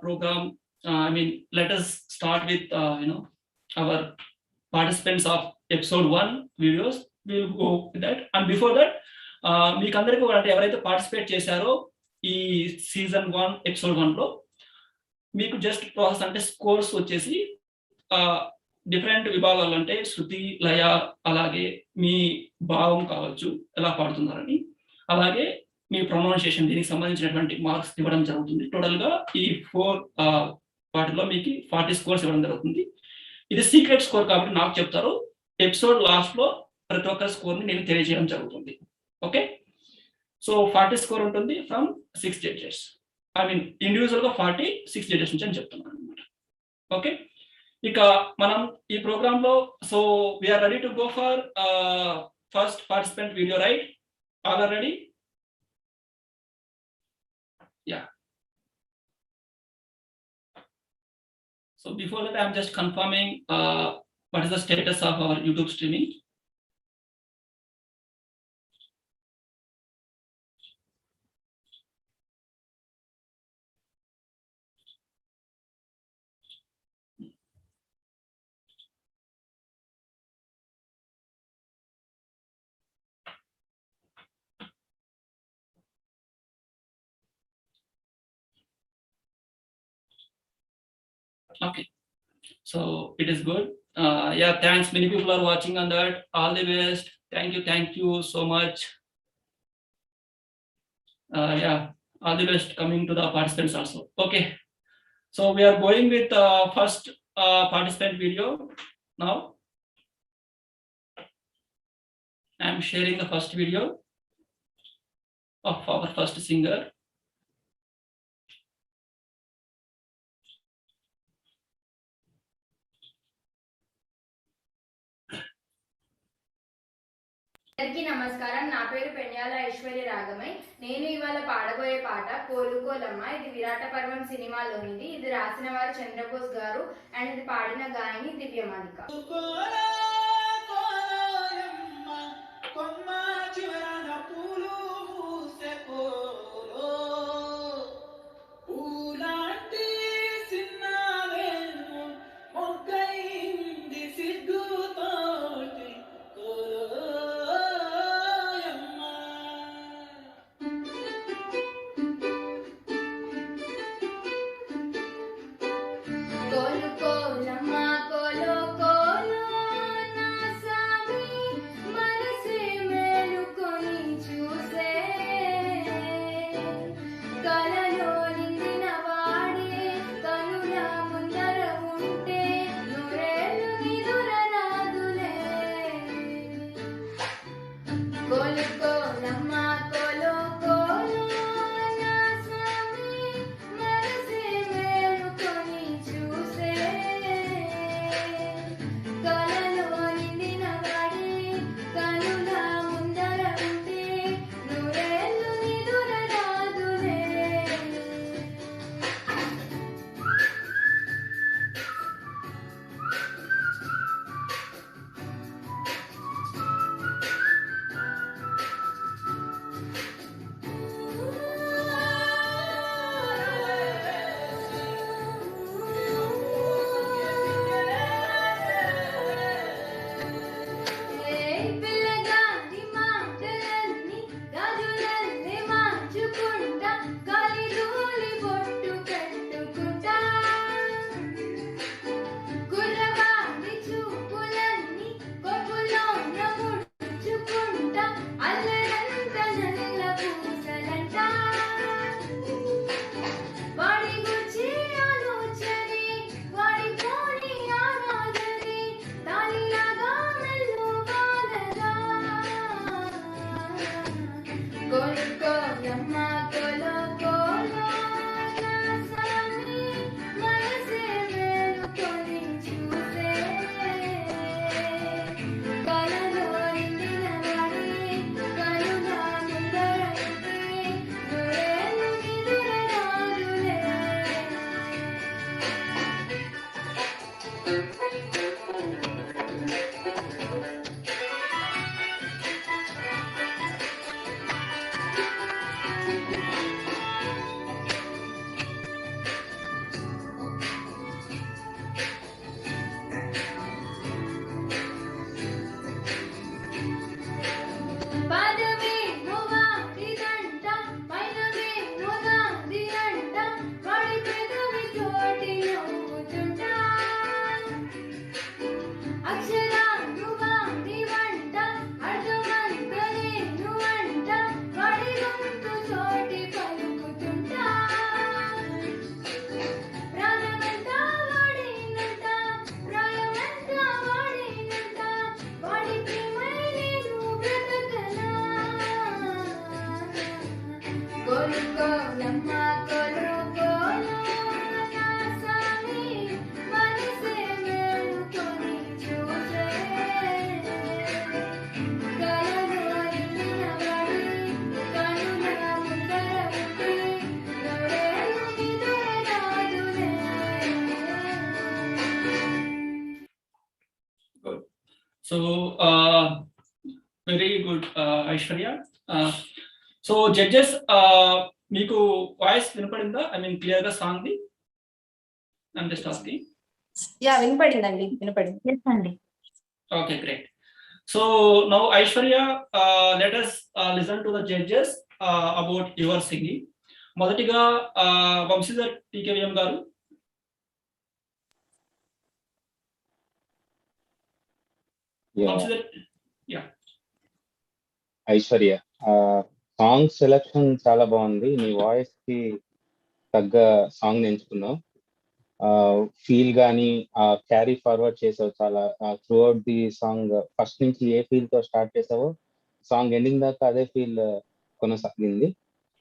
program. Let us start with our participants of episode 1 videos. We'll go with that. And before that, మీకు అందరికీ అంటే ఎవరైతే participate చేశారో ఈ సీజన్ 1 ఎపిసోడ్ 1 లో మీకు జస్ట్ ప్రాసెస్ అంటే స్కోర్స్ వచ్చేసి డిఫరెంట్ విభాగాలు అంటే శృతి, లయ, అలాగే మీ భావం కావచ్చు, ఎలా పాడుతున్నారని, అలాగే మీ ప్రొనౌన్సియేషన్, దీనికి సంబంధించినటువంటి మార్క్స్ ఇవ్వడం జరుగుతుంది. టోటల్ గా ఈ 4 వాటిలో మీకు 40 స్కోర్స్ ఇవ్వడం జరుగుతుంది. ఇది సీక్రెట్ స్కోర్ కాబట్టి నాకు చెప్తారు. ఎపిసోడ్ లాస్ట్ లో ప్రతి ఒక్క స్కోర్ ని నేను తెలియజేయడం జరుగుతుంది. ఓకే, సో 40 స్కోర్ ఉంటుంది ఫ్రమ్ 6 జడ్జెస్. ఇండివిజువల్ గా 46 జడ్జెస్ నుంచి అని చెప్తున్నాను అనమాట. ఓకే, ఇక మనం ఈ ప్రోగ్రామ్ లో so we're ready to go for first participant video, right? All are ready? Yeah. So before that, I'm just confirming what is the status of our YouTube streaming. Okay, so it is good. Yeah, thanks. Many people are watching on that. All the best. Thank you so much. Yeah, all the best coming to the participants also. Okay, so we are going with first participant video now. I am sharing the first video of our first singer. అందరికీ నమస్కారం. నా పేరు పెన్యాల ఐశ్వర్య రాగమై. నేను ఇవాళ పాడబోయే పాట కోలుకోలమ్మ. ఇది విరాట పర్వం సినిమాలోనిది. ఇది రాసిన వారు చంద్రబోస్ గారు అండ్ ఇది పాడిన గాయని దివ్యమాలిక. కోలు కోలమ్మ కోలో కోలో so very good Aishwarya. So judges, మీకు వాయిస్ వినపడిందా? ఐ మీన్ క్లియర్ గా సాంగ్ ది? I'm just asking. యా, వినపడిందండి, వినపడింది. అండి. Okay, great. So now Aishwarya, let us listen to the judges about your singing. మొదటిగా వంశీధర్ టీకేవిఎం గారు. ఐశ్వర్య, సాంగ్ సెలెక్షన్ చాలా బాగుంది. నీ వాయిస్ కి తగ్గ సాంగ్ ఎంచుకున్నావు. ఫీల్ గానీ క్యారీ ఫార్వర్డ్ చేసావు చాలా. Through out the song first నుంచి ఏ ఫీల్ తో స్టార్ట్ చేసావో సాంగ్ ఎండింగ్ దాకా అదే ఫీల్ కొనసాగింది.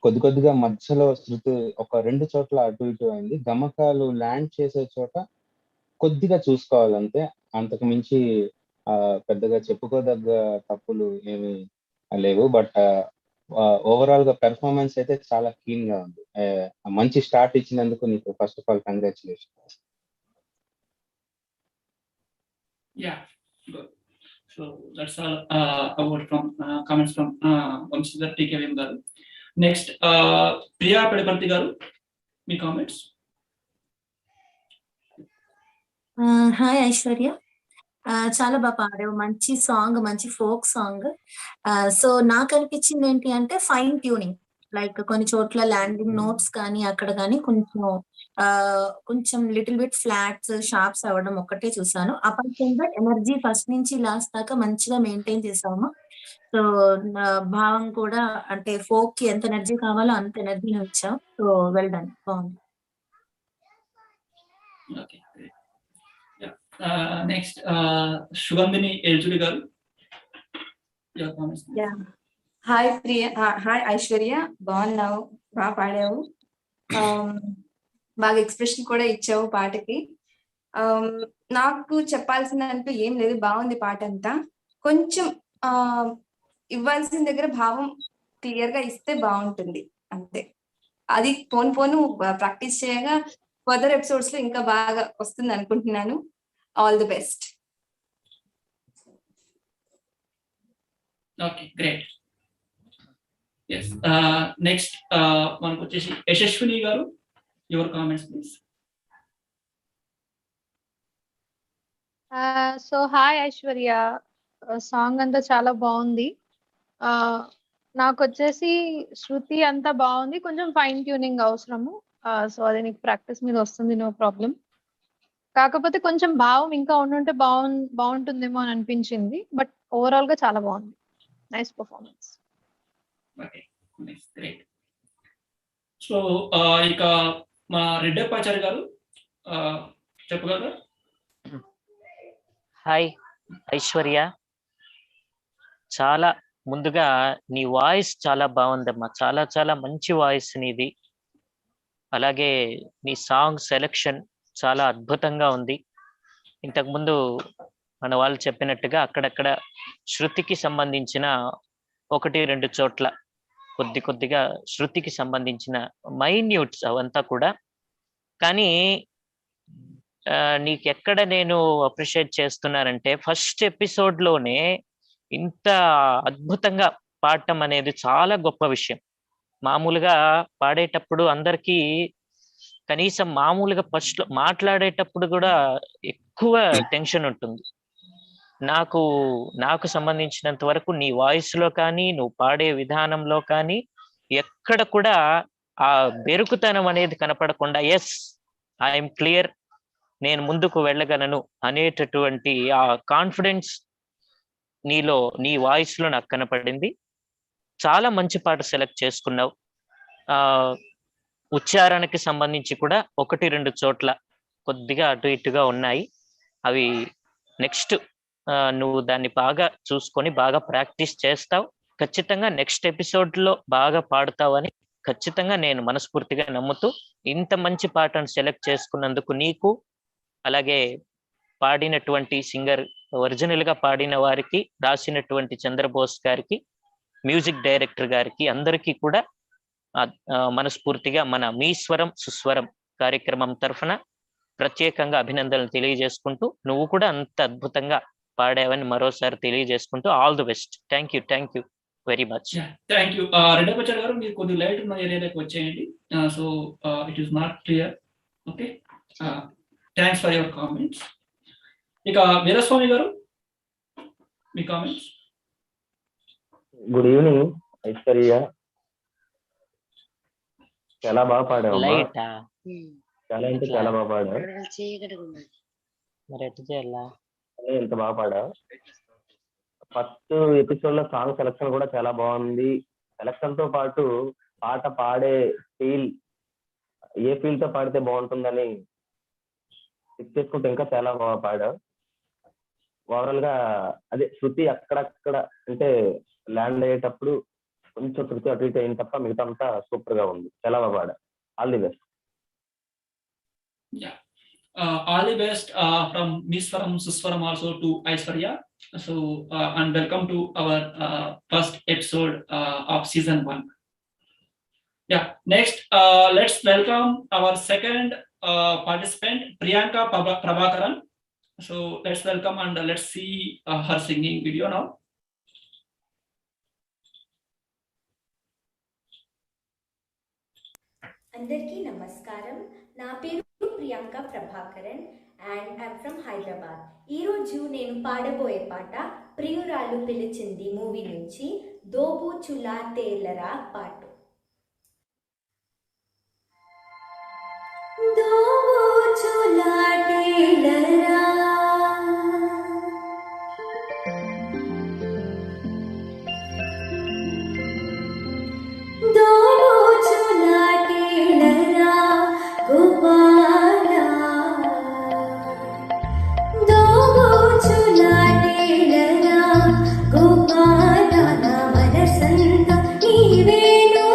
కొద్దిగా మధ్యలో శృతి ఒక 2 చోట్ల అటు ఇటు అయింది. గమకాలు ల్యాండ్ చేసే చోట కొద్దిగా చూసుకోవాలంతే, అంతకు మించి పెద్దగా చెప్పుకోదగ్గ తప్పులు ఏమి లేవు. బట్ ఓవరాల్ గా పెర్ఫార్మెన్స్ అయితే చాలా క్లీన్ గా ఉంది. మంచి స్టార్ట్ ఇచ్చినందుకు నీకు first of all congratulations. Yeah, good. So that's all about from comments from Vamshidhar TKVM గారు. నెక్స్ట్ ప్రియా పెడపర్తి గారు, మీ కామెంట్స్. హాయ్ ఐశ్వర్య, చాలా బాగా పాడావు. మంచి సాంగ్, మంచి ఫోక్ సాంగ్. సో నాకు అనిపించింది ఏంటి అంటే ఫైన్ ట్యూనింగ్, లైక్ కొన్ని చోట్ల ల్యాండింగ్ నోట్స్ కానీ అక్కడ కానీ కొంచెం లిటిల్ బిట్ ఫ్లాట్స్ షార్ప్స్ అవ్వడం ఒక్కటే చూసాను. Apart from that energy first నుంచి లాస్ట్ దాకా మంచిగా మెయింటైన్ చేసాము. సో భావం కూడా అంటే ఫోక్ కి ఎంత ఎనర్జీ కావాలో అంత ఎనర్జీని ఇచ్చావు. సో వెల్ డన్, బాగుంది. ఓకే, నెక్స్ట్ శుభందిని ఎల్జుడి గారు, your comments. Hi Priya, hi Aishwarya, బాగున్నావు, బాగా పాడావు, బాగా ఎక్స్ప్రెషన్ కూడా ఇచ్చావు పాటకి. నాకు చెప్పాల్సిందంటూ ఏం లేదు, బాగుంది పాట అంతా. కొంచెం ఇవ్వాల్సిన దగ్గర భావం క్లియర్ గా ఇస్తే బాగుంటుంది అంతే. అది పోను ప్రాక్టీస్ చేయగా ఫర్దర్ ఎపిసోడ్స్ లో ఇంకా బాగా వస్తుంది అనుకుంటున్నాను. All the best. Okay, great. Yes, next మనకు వచ్చేసి యశస్విని గారు, your comments please. So hi Aishwarya, song అంతా చాలా బాగుంది. నాకు వచ్చేసి శృతి అంతా బాగుంది, కొంచెం ఫైన్ ట్యూనింగ్ అవసరము. సో అది నీకు ప్రాక్టీస్ మీద వస్తుంది, నో ప్రాబ్లం. కాకపోతే కొంచెం భావం ఇంకా ఉండుంటే బాగుంటుందేమో అని అనిపించింది. బట్ ఓవరాల్ గా చాలా బాగుంది, nice performance. Okay, nice, great. So ఇక మా రెడ్డప్పాచారి గారు చెప్పగలరా? హాయ్ ఐశ్వర్య, చాలా ముందుగా నీ వాయిస్ చాలా బాగుందమ్మా. చాలా చాలా మంచి వాయిస్ నీది. అలాగే నీ సాంగ్ సెలెక్షన్ చాలా అద్భుతంగా ఉంది. ఇంతకుముందు మన వాళ్ళు చెప్పినట్టుగా అక్కడక్కడ శృతికి సంబంధించిన 1-2 చోట్ల కొద్దిగా శృతికి సంబంధించిన మైన్యూట్స్ అవంతా కూడా. కానీ నీకెక్కడ నేను అప్రిషియేట్ చేస్తున్నానంటే ఫస్ట్ ఎపిసోడ్ లోనే ఇంత అద్భుతంగా పాడటం అనేది చాలా గొప్ప విషయం. మామూలుగా పాడేటప్పుడు అందరికీ కనీసం మామూలుగా ఫస్ట్ మాట్లాడేటప్పుడు కూడా ఎక్కువ టెన్షన్ ఉంటుంది. నాకు సంబంధించినంత వరకు నీ వాయిస్ లో కానీ నువ్వు పాడే విధానంలో కానీ ఎక్కడ కూడా ఆ బెరుకుతనం అనేది కనపడకుండా ఎస్ ఐఎమ్ క్లియర్, నేను ముందుకు వెళ్ళగలను అనేటటువంటి ఆ కాన్ఫిడెన్స్ నీలో, నీ వాయిస్ లో నాకు కనపడింది. చాలా మంచి పాట సెలెక్ట్ చేసుకున్నావు. ఉచ్చారణకి సంబంధించి కూడా 1-2 చోట్ల కొద్దిగా అటు ఇటుగా ఉన్నాయి. అవి నెక్స్ట్ నువ్వు దాన్ని బాగా చూసుకొని బాగా ప్రాక్టీస్ చేస్తావు. ఖచ్చితంగా నెక్స్ట్ ఎపిసోడ్ లో బాగా పాడుతావని ఖచ్చితంగా నేను మనస్ఫూర్తిగా నమ్ముతూ ఇంత మంచి పాటను సెలెక్ట్ చేసుకున్నందుకు నీకు, అలాగే పాడినటువంటి సింగర్ ఒరిజినల్ గా పాడిన వారికి, రాసినటువంటి చంద్రబోస్ గారికి, మ్యూజిక్ డైరెక్టర్ గారికి, అందరికీ కూడా మనస్ఫూర్తిగా మన మీ స్వరం సుస్వరం కార్యక్రమం తరఫున ప్రత్యేకంగా అభినందనలు తెలియజేసుకుంటూ, నువ్వు కూడా అంత అద్భుతంగా పాడావని మరోసారి తెలియజేసుకుంటూ all the best. Thank you very much. Thank you. Reddappachari గారు మీరు కొద్దిగా లైట్ ఉన్న ఏరియాలోకి వచ్చేయండి. So it is not clear. Okay, thanks for your comments. ఇక వీరస్వామి గారు మీ కామెంట్స్. గుడ్ ఈవినింగ్ ఐశ్వర్య, చాలా బాగా పాడావు. లైటా చాలా అంటే చాలా బాగా పాడావు. మరి ఎట్లా చేయాలా? ఎంత బాగా పాడావు. ఫస్ట్ ఎపిసోడ్ లో సాంగ్ సెలక్షన్ కూడా చాలా బాగుంది. సెలక్షన్ తో పాటు పాట పాడే ఫీల్, ఏ ఫీల్ తో పాడితే బాగుంటుందని చెక్ చేసుకుంటే ఇంకా చాలా బాగా పాడావు. ఓవరాల్ గా అదే శృతి అక్కడక్కడ అంటే ల్యాండ్ అయ్యేటప్పుడు కొంచెం శృతి అటు ఇటు అయిన తప్ప మిగతా అంతా సూపర్ గా ఉంది. చాలా బాగా పాడా. All the best. All the best from Miss Swaram, Suswaram also to Aishwarya. So and welcome to our first episode of season 1. Yeah, next let's welcome our second participant, Priyanka Prabhakaran. So let's welcome and let's see her singing video now. అందరికీ నమస్కారం. నా పేరు Priyanka Prabhakaran and I'm from Hyderabad. ఈరోజు నేను పాడబోయే పాట ప్రియురాలు పిలిచింది movie నుంచి దోబూచులా తేలరా పాట. దోబూచులా తేలరా గోపాల నా మనసంతా నీవేను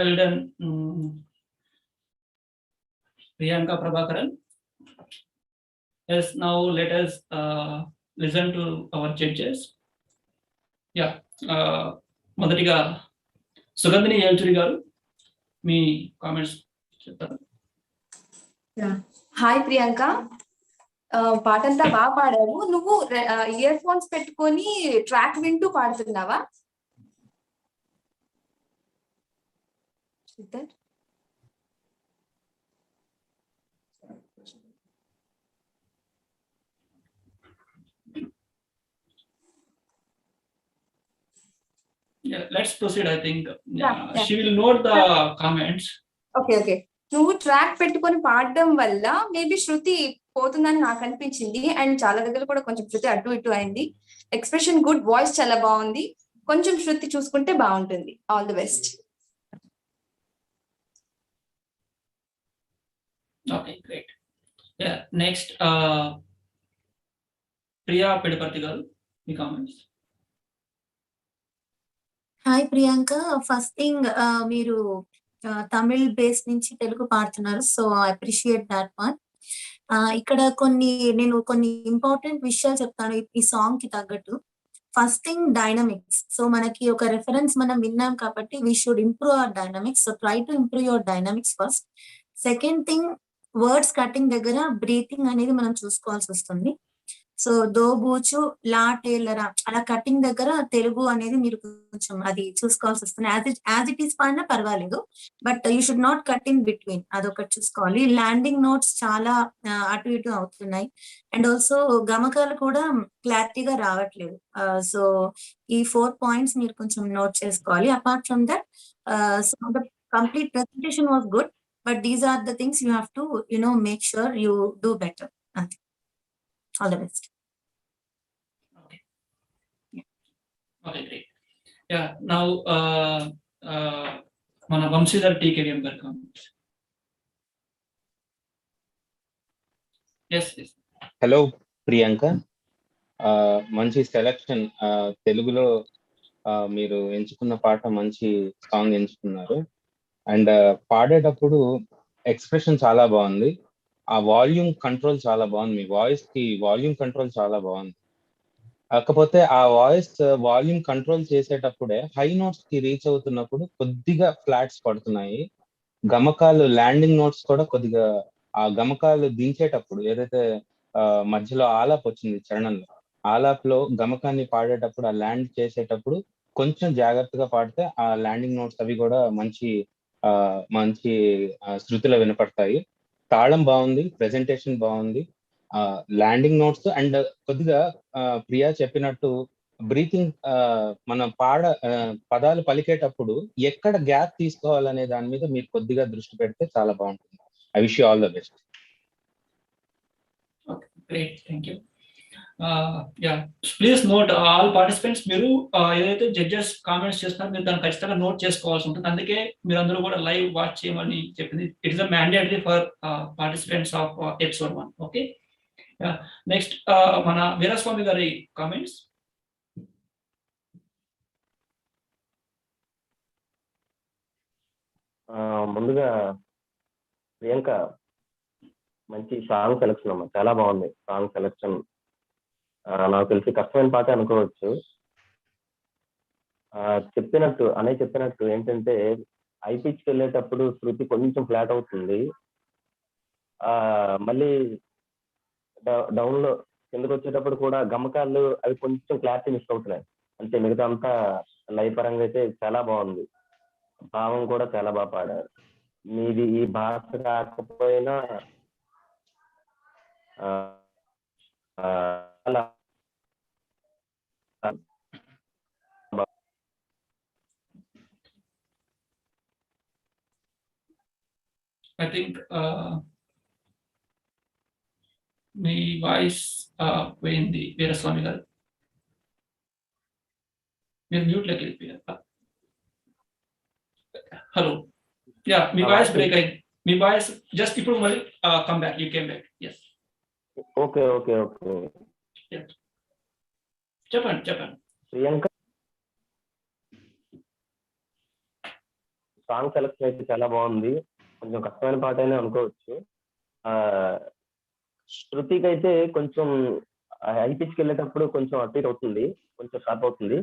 well done Priyanka Prabhakaran. Yes, now let us listen to our judges. Yeah, మొదటిగా సుగంధిని ఏల్చురి గారు మీ కామెంట్స్ చెప్తారు. హాయ్ ప్రియాంక, పాటంతా బాగా పాడావు. నువ్వు ఇయర్ ఫోన్స్ పెట్టుకొని ట్రాక్ వింటూ పాడుతున్నావా? Yeah, let's proceed. I think Yeah. she will note the comments. Okay, నువ్వు ట్రాక్ పెట్టుకొని పాడడం వల్ల మేబీ శృతి పోతుందని నాకు అనిపించింది. అండ్ చాలా దగ్గర కూడా కొంచెం శృతి అటు ఇటు అయింది. ఎక్స్ప్రెషన్ గుడ్, వాయిస్ చాలా బాగుంది. కొంచెం శృతి చూసుకుంటే బాగుంటుంది. All the best. Okay, great. Yeah, next Priya Pedaparthi గారు మీ comments. Hi Priyanka, first thing మీరు తమిళ్ బేస్ నుంచి తెలుగు పాడుతున్నారు, so I appreciate that part. ఇక్కడ నేను కొన్ని ఇంపార్టెంట్ విషయాలు చెప్తాను ఈ సాంగ్ కి తగ్గట్టు. First thing dynamics. సో మనకి ఒక రెఫరెన్స్ మనం విన్నాం కాబట్టి we should improve our dynamics. So try to improve your dynamics first. Second thing, words cutting దగ్గర బ్రీతింగ్ అనేది మనం చూసుకోవాల్సి వస్తుంది. సో దోబూచు లా టేలరా అలా కటింగ్ దగ్గర తెలుగు అనేది మీరు కొంచెం అది చూసుకోవాల్సి వస్తుంది. యాజ్ ఇట్ ఈస్ పాడినా పర్వాలేదు, but you should not cut in between, అదొకటి చూసుకోవాలి. ల్యాండింగ్ నోట్స్ చాలా అటు ఇటు అవుతున్నాయి. అండ్ ఆల్సో గమకాలు కూడా క్లారిటీగా రావట్లేదు. సో ఈ 4 points మీరు కొంచెం నోట్ చేసుకోవాలి. Apart from that, so the complete presentation was good, but these are the things you have to make sure you do better. అంతే. All the best. Okay, great. Yeah, now మన Vamshidhar TKM గారు comments. Yes. Hello Priyanka, మంచి selection. తెలుగులో మీరు ఎంచుకున్న పాట మంచి song ఎంచుకున్నారు. అండ్ పాడేటప్పుడు ఎక్స్ప్రెషన్ చాలా బాగుంది. ఆ వాల్యూమ్ కంట్రోల్ చాలా బాగుంది. మీ వాయిస్ కి వాల్యూమ్ కంట్రోల్ చాలా బాగుంది. కాకపోతే ఆ వాల్యూమ్ కంట్రోల్ చేసేటప్పుడే హై నోట్స్ కి రీచ్ అవుతున్నప్పుడు కొద్దిగా ఫ్లాట్స్ పడుతున్నాయి. గమకాలు ల్యాండింగ్ నోట్స్ కూడా కొద్దిగా ఆ గమకాలు దించేటప్పుడు ఏదైతే మధ్యలో ఆలాప్ వచ్చింది చరణంలో, ఆలాప్ లో గమకాన్ని పాడేటప్పుడు ఆ ల్యాండ్ చేసేటప్పుడు కొంచెం జాగ్రత్తగా పాడితే ఆ ల్యాండింగ్ నోట్స్ అవి కూడా మంచి శృతిలో వినపడతాయి. తాళం బాగుంది, ప్రెజెంటేషన్ బాగుంది, ల్యాండింగ్ నోట్స్ అండ్ కొద్దిగా ప్రియా చెప్పినట్టు బ్రీతింగ్, మనం పదాలు పలికేటప్పుడు ఎక్కడ గ్యాప్ తీసుకోవాలనే దాని మీద మీరు కొద్దిగా దృష్టి పెడితే చాలా బాగుంటుంది. I wish you all the best. Great, thank you. Please note all participants, మీరు ఏదైతే జడ్జెస్ కామెంట్స్ చేస్తున్నారో మీరు దాన్ని ఖచ్చితంగా నోట్ చేసుకోవాల్సి ఉంటుంది. అందుకే మీరు అందరూ కూడా లైవ్ వాచ్ చేయమని చెప్పింది. It is a mandatory for participants of episode 1. Okay, next మన వీరస్వామి గారి కామెంట్స్. ముందుగా ప్రియాంక, మంచి సాంగ్ సెలెక్షన్ అమ్మా, చాలా బాగుంది సాంగ్ సెలెక్షన్. నాకు తెలిసి కష్టమైన పాట అనుకోవచ్చు. చెప్పినట్టు ఏంటంటే హై పిచ్కి వెళ్ళేటప్పుడు శృతి కొంచెం ఫ్లాట్ అవుతుంది. మళ్ళీ డౌన్ లో కిందకి వచ్చేటప్పుడు కూడా గమకాలు అవి కొంచెం క్లారిటీ మిస్ అవుతున్నాయి. అంతే, మిగతా అంతా లైవ్ పరంగా అయితే చాలా బాగుంది. భావం కూడా చాలా బాగా పాడారు. మీది ఈ భాష కాకపోయినా I think మీ వాయిస్ పోయింది వీరస్వామి గారు, మీరు మ్యూట్ లోకి వెళ్ళిపోయారు. హలో, మీ వాయిస్ బ్రేక్ అయింది. మీ వాయిస్ జస్ట్ ఇప్పుడు మళ్ళీ come back, you came back. Yes, okay. చెప్పండి. ప్రియాంక, సాంగ్ సెలెక్షన్ అయితే చాలా బాగుంది. కొంచెం కష్టమైన పాట అయినా అనుకోవచ్చు. ఆ శృతికి అయితే కొంచెం హై పిచ్కి వెళ్ళేటప్పుడు కొంచెం అటు ఇటు అవుతుంది, కొంచెం షార్ప్ అవుతుంది.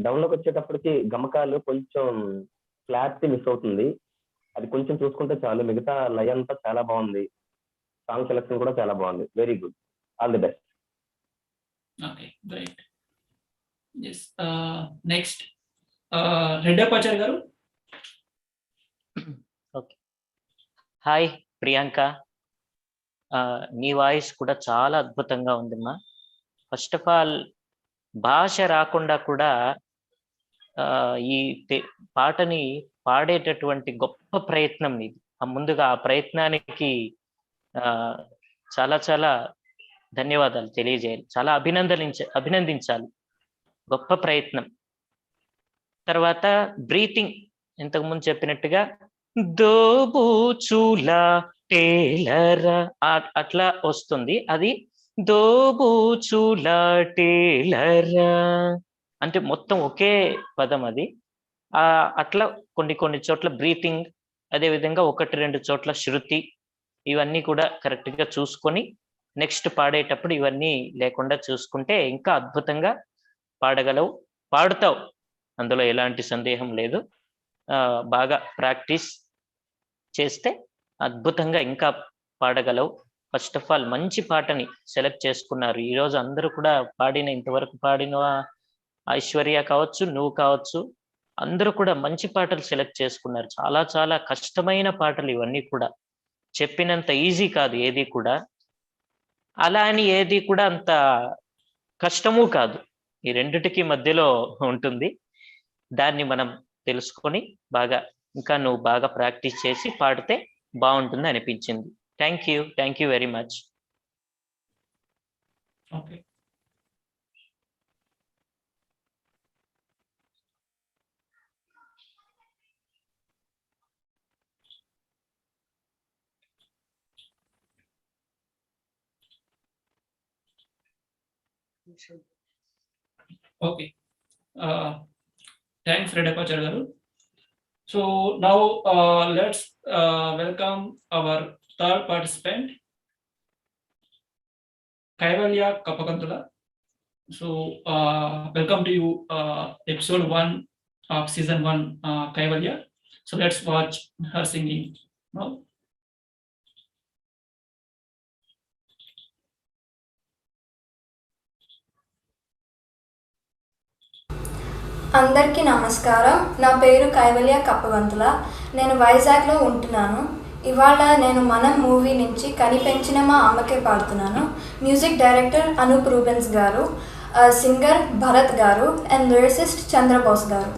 డౌన్ లోకి వచ్చేటప్పటికి గమకాలు కొంచెం క్లారిటీ మిస్ అవుతుంది. అది కొంచెం చూసుకుంటే చాలు, మిగతా లయ అంతా చాలా బాగుంది. సాంగ్ సెలెక్షన్ కూడా చాలా బాగుంది. Very good, all the best. Okay, great. Yes, next Reddappachari గారు. ఓకే, హాయ్ ప్రియాంక, నీ వాయిస్ కూడా చాలా అద్భుతంగా ఉందమ్మా. ఫస్ట్ ఆఫ్ ఆల్, భాష రాకుండా కూడా ఈ పాటని పాడేటటువంటి గొప్ప ప్రయత్నం నీది. ముందుగా ఆ ప్రయత్నానికి చాలా చాలా ధన్యవాదాలు తెలియజేయాలి, చాలా అభినందించాలి. గొప్ప ప్రయత్నం. తర్వాత బ్రీతింగ్, ఇంతకుముందు చెప్పినట్టుగా దోబూచులా టేలరా అట్లా వస్తుంది. అది దోబూచులా టేలరా అంటే మొత్తం ఒకే పదం అది. అట్లా కొన్ని చోట్ల బ్రీతింగ్, అదే విధంగా 1-2 చోట్ల శృతి, ఇవన్నీ కూడా కరెక్ట్ గా చూసుకొని నెక్స్ట్ పాడేటప్పుడు ఇవన్నీ లేకుండా చూసుకుంటే ఇంకా అద్భుతంగా పాడగలవు, పాడుతావు, అందులో ఎలాంటి సందేహం లేదు. బాగా ప్రాక్టీస్ చేస్తే అద్భుతంగా ఇంకా పాడగలవు. ఫస్ట్ ఆఫ్ ఆల్ మంచి పాటని సెలెక్ట్ చేసుకున్నారు. ఈరోజు అందరూ కూడా ఇంతవరకు పాడిన ఐశ్వర్య కావచ్చు, నువ్వు కావచ్చు, అందరూ కూడా మంచి పాటలు సెలెక్ట్ చేసుకున్నారు. చాలా చాలా కష్టమైన పాటలు ఇవన్నీ కూడా, చెప్పినంత ఈజీ కాదు ఏది కూడా, అలా అని ఏది కూడా అంత కష్టము కాదు, ఈ రెండిటికి మధ్యలో ఉంటుంది. దాన్ని మనం తెలుసుకొని ఇంకా నువ్వు బాగా ప్రాక్టీస్ చేసి పాడితే బాగుంటుంది అనిపించింది. Thank you very much. Okay, okay, thanks Reddappachari గారు. So now let's welcome our third participant, Kaivalya Kapagantula. So welcome to you, episode 1 of season 1, Kaivalya. So let's watch her singing now. అందరికీ నమస్కారం. నా పేరు కైవల్య కప్పగంతుల. నేను వైజాగ్లో ఉంటున్నాను. ఇవాళ నేను మనం మూవీ నుంచి కనిపెంచిన మా అమ్మకే పాడుతున్నాను. మ్యూజిక్ డైరెక్టర్ అనూప్ రూబెన్స్ గారు, సింగర్ భరత్ గారు అండ్ లిరిసిస్ట్ చంద్రబోస్ గారు.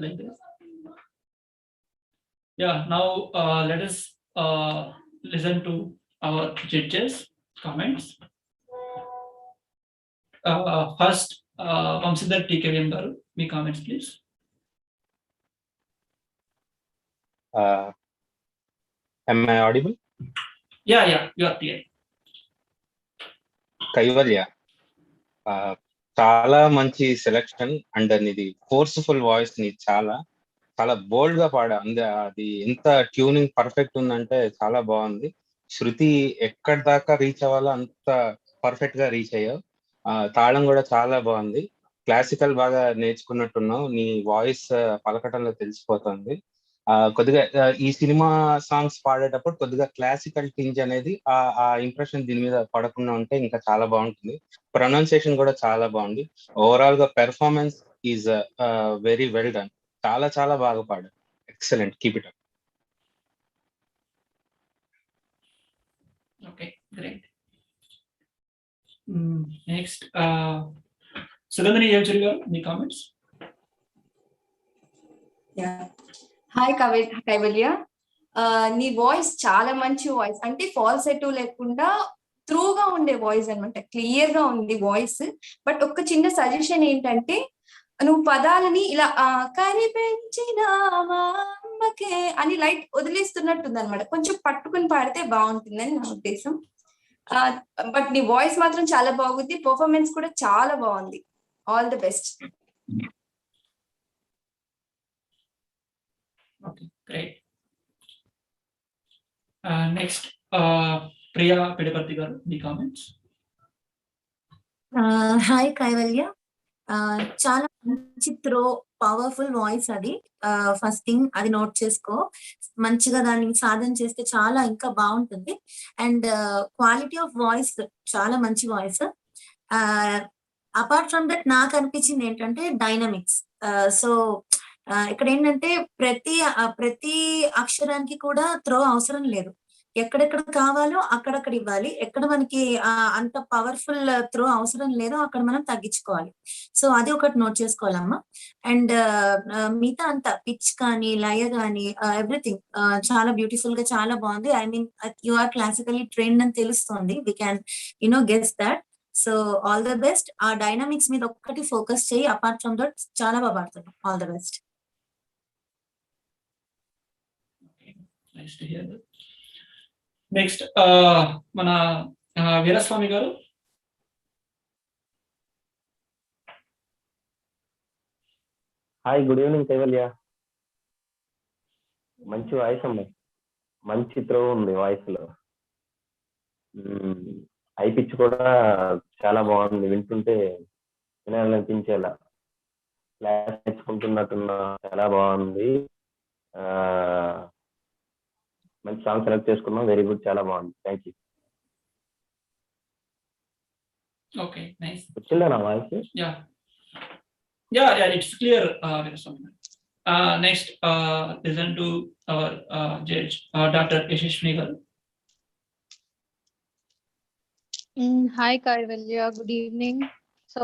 like this. Yeah, now let us listen to our judges comments. First, Vamsidhar TKVM garu, me comments please. Am I audible? Yeah, you are clear. Kaivalya చాలా మంచి selection and నీది forceful voice ని చాలా చాలా బోల్డ్ గా అది ఎంత ట్యూనింగ్ పర్ఫెక్ట్ ఉందంటే చాలా బాగుంది. శృతి ఎక్కడి దాకా రీచ్ అవ్వాలో అంత పర్ఫెక్ట్ గా రీచ్ అయ్యావు. తాళం కూడా చాలా బాగుంది. క్లాసికల్ బాగా నేర్చుకున్నట్టున్నావు. నీ వాయిస్ పలకటంలో తెలిసిపోతుంది. కొద్దిగా ఈ సినిమా సాంగ్స్ పాడేటప్పుడు కొద్దిగా క్లాసికల్ టింజ్ అనేది ఆ ఇంప్రెషన్ దీని మీద పడకుండా ఉంటే ఇంకా చాలా బాగుంటుంది. ప్రొనౌన్సియేషన్ కూడా చాలా బాగుంది. ఓవరాల్ గా performance is very well done. చాలా చాలా బాగా పాడారు. Excellent, keep it up. Okay, great. Next Sugandhini Evachuri గారు, మీ కామెంట్స్. హాయ్ కైవల్య, నీ వాయిస్ చాలా మంచి వాయిస్, అంటే ఫాల్సెట్ లేకుండా త్రూగా ఉండే వాయిస్ అనమాట. క్లియర్ గా ఉంది వాయిస్. బట్ ఒక్క చిన్న సజెషన్ ఏంటంటే, నువ్వు పదాలని ఇలా కనిపెంచిన అమ్మకే అని లైట్ వదిలేస్తున్నట్టుంది అనమాట. కొంచెం పట్టుకుని పాడితే బాగుంటుందని నా ఉద్దేశం. బట్ నీ వాయిస్ మాత్రం చాలా బాగుంది. పర్ఫార్మెన్స్ కూడా చాలా బాగుంది. All the best. Okay, great. Next, Priya Pedaparthi garu, the comments. Hi Kaivalya, చాలా మంచి పవర్ఫుల్ వాయిస్ అది. ఫస్ట్ థింగ్ అది నోట్ చేసుకో. మంచిగా దాన్ని సాధన చేస్తే చాలా ఇంకా బాగుంటుంది. అండ్ క్వాలిటీ ఆఫ్ వాయిస్ చాలా మంచి వాయిస్. అపార్ట్ ఫ్రమ్ దట్ నాకు అనిపించింది ఏంటంటే డైనమిక్స్. సో ఇక్కడ ఏంటంటే ప్రతి అక్షరానికి కూడా త్రో అవసరం లేదు. ఎక్కడెక్కడ కావాలో అక్కడక్కడ ఇవ్వాలి. ఎక్కడ మనకి అంత పవర్ఫుల్ త్రో అవసరం లేదో అక్కడ మనం తగ్గించుకోవాలి. సో అది ఒకటి నోట్ చేసుకోవాలమ్మా. అండ్ మిగతా అంతా పిచ్ కానీ లయ కానీ ఎవ్రీథింగ్ చాలా బ్యూటిఫుల్ గా చాలా బాగుంది. I mean you are classically trained అని తెలుస్తుంది. We can guess that. So all the best. ఆ డైనామిక్స్ మీద ఒక్కటి ఫోకస్ చేయి. అపార్ట్ ఫ్రమ్ దట్ చాలా బాగా పాడుతున్నాం. All the best. Nice to hear that. Next, మన వీరస్వామి గారు. Hi, good evening Kaivalya. మంచి వాయిస్ అమ్మాయి, మంచి త్రో ఉంది వాయిస్ లో. హై పిచ్ కూడా చాలా బాగుంది. వింటుంటే వినాలనిపించేలా క్లాస్ నేర్చుకుంటున్నట్టున్నా చాలా బాగుంది. మంచి సాంగ్ సెలెక్ట్ చేసుకున్నాం. వెరీ గుడ్, చాలా బాగుంది. Thank you. Okay, nice. వచ్చిందా నా voice? Yeah, it's clear, Viraswamy. Next, listen to our judge, Dr. Yashashwini garu. Hi Kaivalya, good evening. So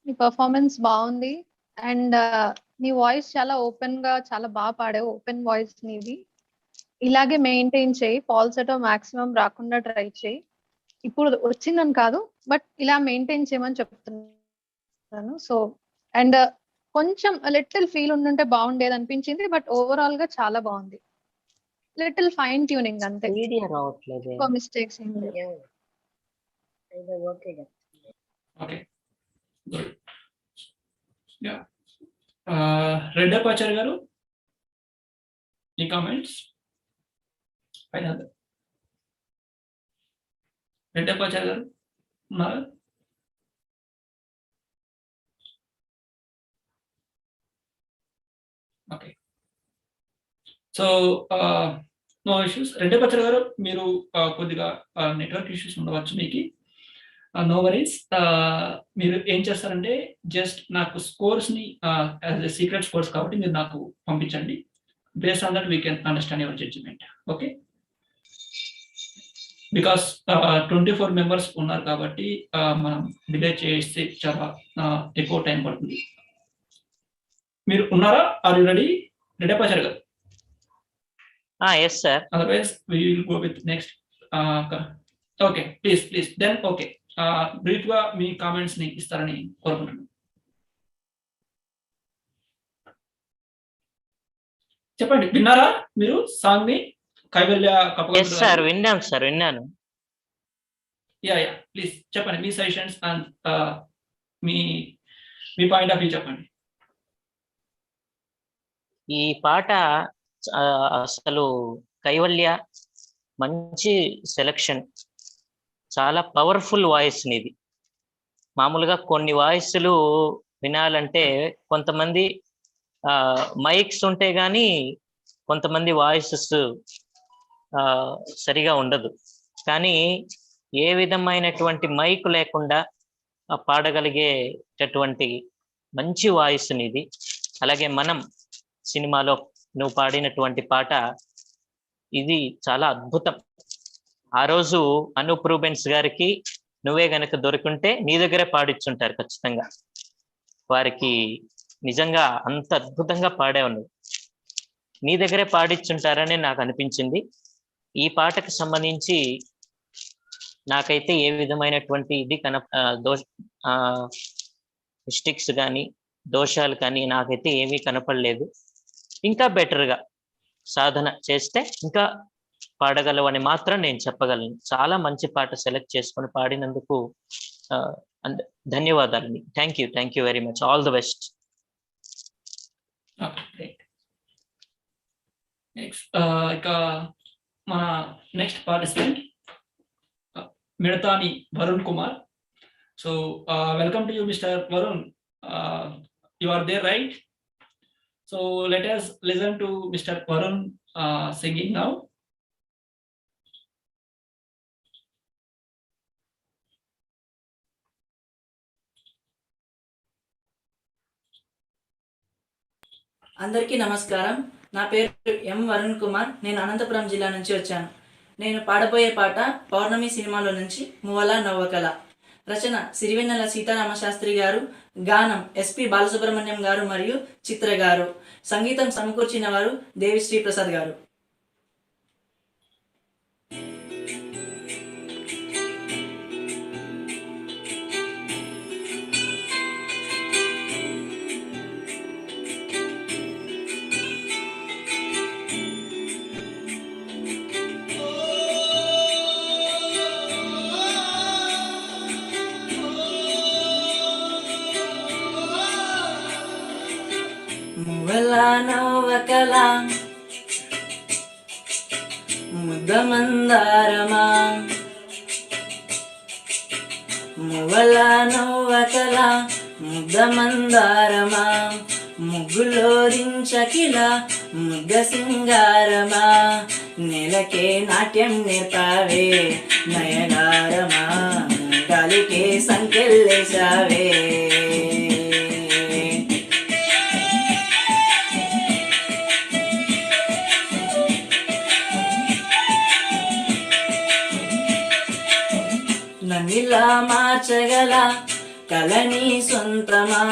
నీ పర్ఫార్మెన్స్ బాగుంది. అండ్ నీ వాయిస్ చాలా ఓపెన్ గా చాలా బాగా పాడావు. ఓపెన్ వాయిస్ నీది. ఇలాగే మెయింటైన్ చేయి. ఫాల్సెటో మాక్సిమం రాకుండా ట్రై చేయి. ఇప్పుడు వచ్చిందని కాదు, బట్ ఇలా మెయింటైన్ చేయమని చెప్తున్నాను. సో అండ్ కొంచెం లిటిల్ ఫీల్ ఉండుంటే బాగుండేది అనిపించింది. బట్ ఓవరాల్ గా చాలా బాగుంది. లిటిల్ ఫైన్ ట్యూనింగ్ అంతే, మిస్టేక్స్ ఏం లేవు. Okay, good. Yeah. Redapachar garu, any comments? Final. Redapachar garu, unnara? Okay. So no issues. Redapachar garu, మీరు కొద్దిగా నెట్వర్క్ ఇష్యూస్ ఉండవచ్చు మీకు. No worries. మీరు ఏం చేస్తారంటే జస్ట్ నాకు స్కోర్స్ ని సీక్రెట్ స్కోర్స్ కాబట్టి మీరు నాకు పంపించండి. Based on that we can understand your judgement. Okay, because 24 members ఉన్నారు కాబట్టి మనం డిలే చేస్తే చాలా ఎక్కువ టైం పడుతుంది. మీరు ఉన్నారా? Are you ready? Ready Appacharu గారు? Yes sir. Otherwise we will go with next. Okay, please then okay, brief గా మీ కామెంట్స్ ని ఇస్తారని కోరుకుంటున్నాను. చెప్పండి, విన్నారా మీరు సాంగ్ ని? కైవల్య ఎస్ సార్, విన్నాను సార్, విన్నాను. యా ప్లీజ్ చెప్పండి మీ సజెషన్స్ అండ్ మీ పాయింట్ ఆఫ్ వ్యూ చెప్పండి. ఈ పాట అసలు కైవల్య మంచి సెలక్షన్, చాలా పవర్ఫుల్ వాయిస్ ఇది. మామూలుగా కొన్ని వాయిస్లు వినాలంటే కొంతమంది మైక్స్ ఉంటే గానీ కొంతమంది వాయిసెస్ సరిగా ఉండదు. కానీ ఏ విధమైనటువంటి మైక్ లేకుండా పాడగలిగేటటువంటి మంచి వాయిస్ ఇది. అలాగే మనం సినిమాలో నువ్వు పాడినటువంటి పాట ఇది చాలా అద్భుతం. ఆ రోజు అనూప్ రూబెన్స్ గారికి నువ్వే గనక దొరికింటే నీ దగ్గరే పాడిచ్చుంటారు ఖచ్చితంగా. వారికి నిజంగా అంత అద్భుతంగా పాడావు నువ్వు, నీ దగ్గరే పాడిచ్చుంటారని నాకు అనిపించింది. ఈ పాటకు సంబంధించి నాకైతే ఏ విధమైనటువంటి ఇది మిస్టేక్స్ కానీ దోషాలు కానీ నాకైతే ఏమీ కనపడలేదు. ఇంకా బెటర్గా సాధన చేస్తే ఇంకా పాడగలవని మాత్రం నేను చెప్పగలను. చాలా మంచి పాట సెలెక్ట్ చేసుకొని పాడినందుకు ధన్యవాదాలండి. Thank you very much. All the best. ఇక మన next participant Midatani Varun Kumar. So welcome to you mister Varun. You are there, right? So let us listen to Mr. Varun singing now. అందరికీ నమస్కారం. నా పేరు ఎం వరుణ్ కుమార్. నేను అనంతపురం జిల్లా నుంచి వచ్చాను. నేను పాడబోయే పాట పౌర్ణమి సినిమాలో నుంచి మువ్వల నవ్వకల. రచన సిరివెన్నెల సీతారామ శాస్త్రి గారు, గానం ఎస్పి బాలసుబ్రహ్మణ్యం గారు మరియు చిత్ర గారు, సంగీతం సమకూర్చిన వారు దేవిశ్రీ ప్రసాద్ గారు. నవ్వకల ముద్దమందారమా, మువ్వల నవ్వకల ముద్దమందారమా, ముగ్గులోరించకిల ముగ్గ సింగారమా, నెలకే నాట్యం నేర్పావే నయనారమా, గాలికే సంకెళ్ళేశావే. నన్నిలా మార్చగల కలని సొంతమా,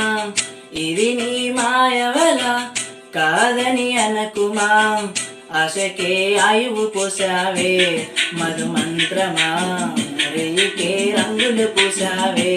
ఇది నీ మాయవల కాదని అనకుమా, ఆశకే ఆయువు పోసావే మధుమంత్రమా, రేయికే రంగులు పూసావే.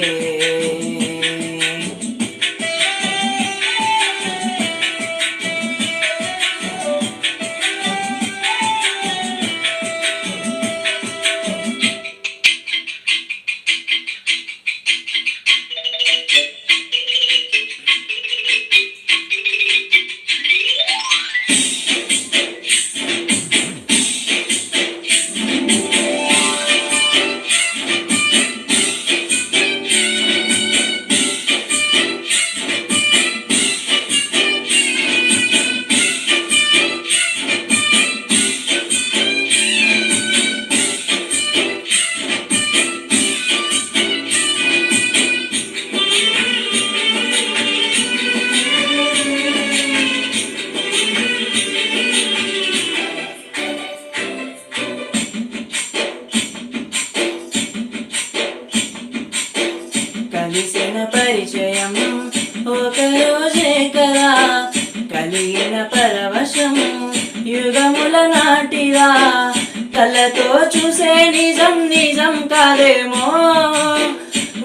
ఉందేమో,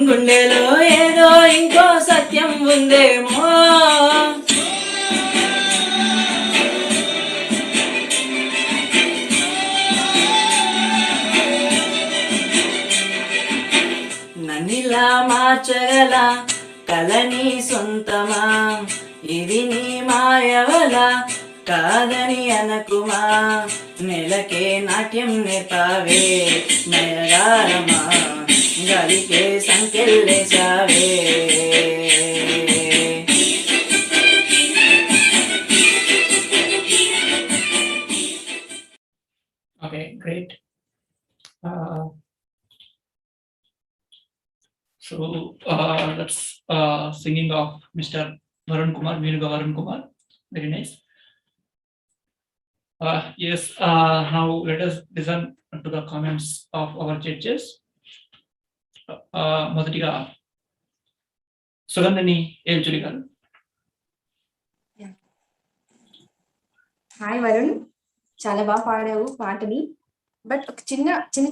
గుండెలో ఏదో ఇంకో సత్యం ఉందేమో. నన్నిలా మార్చగల కలని సొంతమా, ఇది నీ మాయవల కాదని అనకుమా, నెలకే నాట్యం నేర్పావే నయగారమా, గలికే సంకెళ్ళేశావే. Okay, great. So that's singing of Mr. Varun Kumar, Meenuga Varun Kumar. Very nice. Yes, now let us listen to the comments of our judges. మొదటిగా సుగంధిని ఏల్చురి గారు. హాయ్ వరుణ్, చాలా బాగా పాడావు పాటని. బట్ ఒక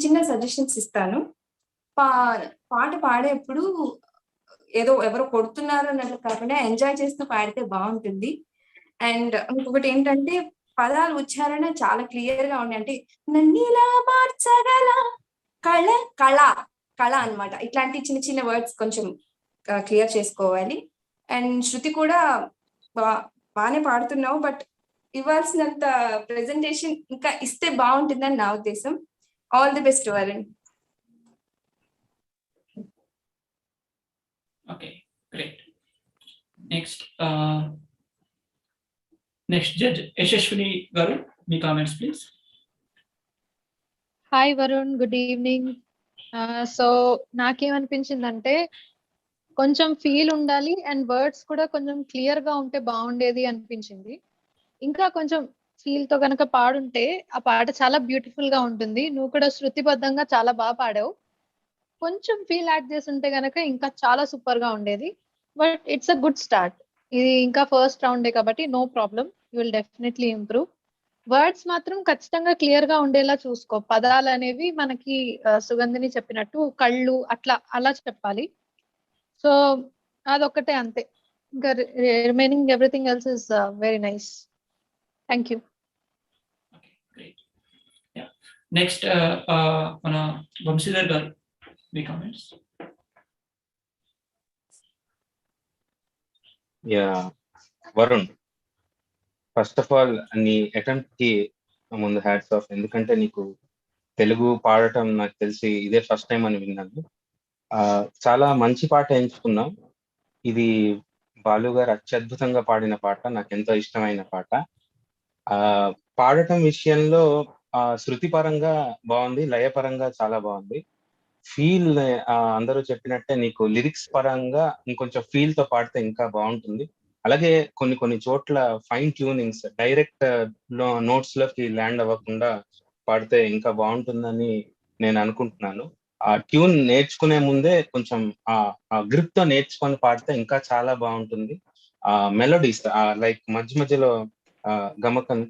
చిన్న సజెషన్స్ ఇస్తాను. పాట పాడేప్పుడు ఏదో ఎవరో కొడుతున్నారు అన్నట్లు కాకుండా ఎంజాయ్ చేస్తూ పాడితే బాగుంటుంది. అండ్ ఇంకొకటి ఏంటంటే పదాలు ఉచ్చారణ చాలా క్లియర్ గా ఉండే, అంటే నన్నిలా మార్చగల కళ అన్నమాట. ఇట్లాంటి చిన్న వర్డ్స్ కొంచెం క్లియర్ చేసుకోవాలి. అండ్ శృతి కూడా బాగానే పాడుతున్నావు, బట్ ఇవ్వాల్సినంత ప్రెజెంటేషన్ ఇంకా ఇస్తే బాగుంటుందని నా ఉద్దేశం. All the best Varun. Okay, great. Next judge Yashashwini garu, మీ comments please. Hi Varun, good evening. So నాకేమనిపించిందంటే కొంచెం ఫీల్ ఉండాలి అండ్ వర్డ్స్ కూడా కొంచెం క్లియర్ గా ఉంటే బాగుండేది అనిపించింది. ఇంకా కొంచెం ఫీల్ తో గనక పాడుంటే ఆ పాట చాలా బ్యూటిఫుల్ గా ఉంటుంది. నువ్వు కూడా శృతిబద్ధంగా చాలా బాగా పాడావు. కొంచెం ఫీల్ యాడ్ చేసి ఉంటే గనక ఇంకా చాలా సూపర్ గా ఉండేది. But it's a good start. ఇది ఇంకా ఫస్ట్ రౌండే కాబట్టి no problem, you will definitely improve. Words మాత్రం ఖచ్చితంగా క్లియర్ గా ఉండేలా చూసుకో. పదాలు అనేవి మనకి సుగంధిని చెప్పినట్టు కళ్ళు అలా చెప్పాలి. సో అదొక్కటే అంతే. ఇంకా remaining everything else is very nice. Thank you. Next మన వంశీధర్ గారు, మీ comments. Varun, first of all నీ అటెంప్ట్ కి ముందు హ్యాట్స్ ఆఫ్. ఎందుకంటే నీకు తెలుగు పాడటం నాకు తెలిసి ఇదే ఫస్ట్ టైం అని విన్నాను. చాలా మంచి పాట ఎంచుకున్నావు. ఇది బాలు గారు అత్యద్భుతంగా పాడిన పాట, నాకు ఎంతో ఇష్టమైన పాట. పాడటం విషయంలో శృతి పరంగా బాగుంది, లయ పరంగా చాలా బాగుంది. ఫీల్ అందరూ చెప్పినట్టే నీకు లిరిక్స్ పరంగా ఇంకొంచెం ఫీల్ తో పాడితే ఇంకా బాగుంటుంది. అలాగే కొన్ని చోట్ల ఫైన్ ట్యూనింగ్స్ డైరెక్ట్ నోట్స్ లోకి ల్యాండ్ అవ్వకుండా పాడితే ఇంకా బాగుంటుందని నేను అనుకుంటున్నాను. ఆ ట్యూన్ నేర్చుకునే ముందే కొంచెం ఆ గ్రిప్ తో నేర్చుకొని పాడితే ఇంకా చాలా బాగుంటుంది. ఆ మెలోడీస్ లైక్ మధ్యలో గమకం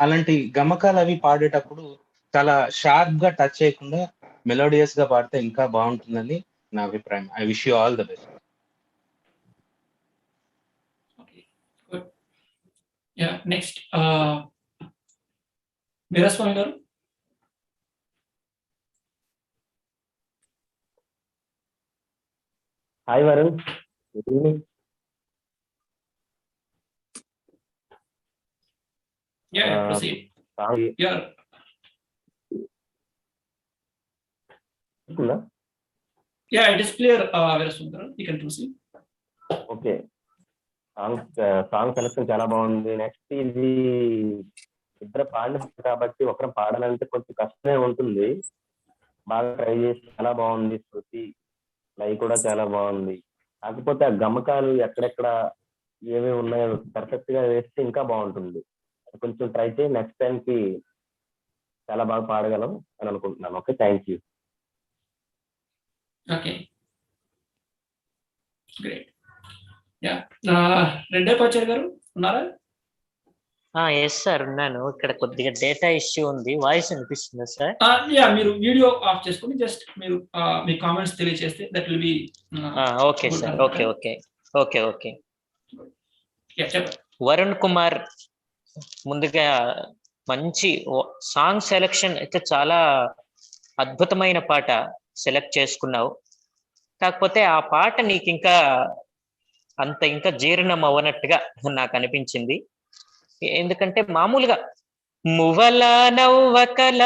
అలాంటి గమకాలు అవి పాడేటప్పుడు చాలా షార్ప్ గా టచ్ చేయకుండా మెలోడియస్ గా పాడితే ఇంకా బాగుంటుందని నా అభిప్రాయం. I wish you all the best. Next Veeraswamy గారు. Hi Varun, good evening. Proceed. It is clear, Veeraswamy garu. You can proceed. Okay, song selection చాలా బాగుంది. నెక్స్ట్ ఇది ఇద్దరు పాడిన కాబట్టి ఒకరు పాడాలంటే కొంచెం కష్టమే ఉంటుంది. బాగా ట్రై చేసి చాలా బాగుంది. శృతి లై కూడా చాలా బాగుంది. కాకపోతే ఆ గమకాలు ఎక్కడెక్కడ ఏమేమి ఉన్నాయో పర్ఫెక్ట్ గా వేస్తే ఇంకా బాగుంటుంది. కొంచెం ట్రై చేయి, నెక్స్ట్ టైం కి చాలా బాగా పాడగలం అని అనుకుంటున్నాను. Okay, thank you. Okay, great. రెడ్డప్పచారి గారు ఉన్నారా? ఎస్ సార్ ఉన్నాను. ఇక్కడ కొద్దిగా డేటా ఇష్యూ ఉంది. వాయిస్ వినిపిస్తుందా సార్? యా, మీరు వీడియో ఆఫ్ చేసుకొని జస్ట్ మీరు మీ కామెంట్స్ తెలియజేస్తే that will be okay sir. Okay okay okay okay. చెప్పండి. వరుణ్ కుమార్, ముందుగా మంచి సాంగ్ సెలెక్షన్ అయితే చాలా అద్భుతమైన పాట సెలెక్ట్ చేసుకున్నావు. కాకపోతే ఆ పాట నీకు ఇంకా జీర్ణం అవ్వనట్టుగా నాకు అనిపించింది. ఎందుకంటే మామూలుగా మువ్వల నవ్వకల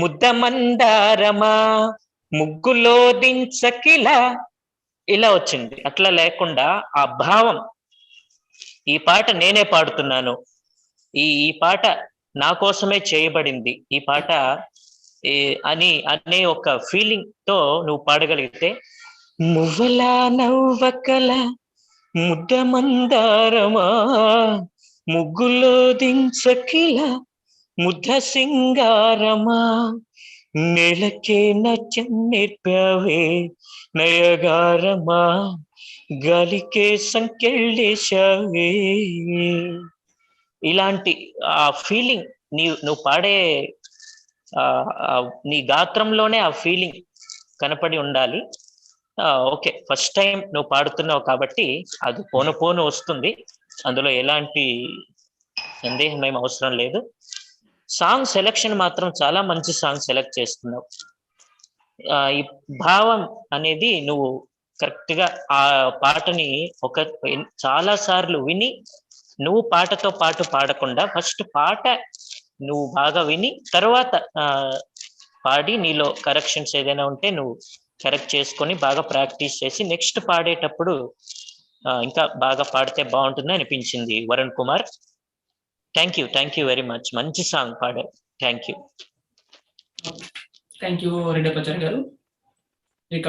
ముద్ద మందారమా ముగ్గులో దించకిల ఇలా వచ్చింది. అట్లా లేకుండా ఆ భావం, ఈ పాట నేనే పాడుతున్నాను, ఈ పాట నా కోసమే చేయబడింది, ఈ పాట అనే ఒక ఫీలింగ్ తో నువ్వు పాడగలిగితే, మువ్వల నవ్వకల ముద్ద మందారమా ముగ్గులో దించకిల ముద్ద సింగారమా నెలకే నచ్చం నేర్పావే నయగారమా గాలికే సంకెళ్ళేశావే. ఇలాంటి ఆ ఫీలింగ్ నువ్వు పాడే నీ గాత్రంలోనే ఆ ఫీలింగ్ కనపడి ఉండాలి. ఓకే, ఫస్ట్ టైం నువ్వు పాడుతున్నావు కాబట్టి అది పోను వస్తుంది, అందులో ఎలాంటి సందేహం ఏం అవసరం లేదు. సాంగ్ సెలెక్షన్ మాత్రం చాలా మంచి సాంగ్ సెలెక్ట్ చేస్తున్నావు. ఈ భావం అనేది నువ్వు కరెక్ట్ గా ఆ పాటని చాలా సార్లు విని, నువ్వు పాటతో పాటు పాడకుండా ఫస్ట్ పాట నువ్వు బాగా విని తర్వాత పాడి నీలో కరెక్షన్స్ ఏదైనా ఉంటే నువ్వు కరెక్ట్ చేసుకొని బాగా ప్రాక్టీస్ చేసి నెక్స్ట్ పాడేటప్పుడు ఇంకా బాగా పాడితే బాగుంటుంది అనిపించింది Varun Kumar. Thank you very much. మంచి సాంగ్ పాడారు. థ్యాంక్ యూ రెడ్డపచారి గారు. ఇక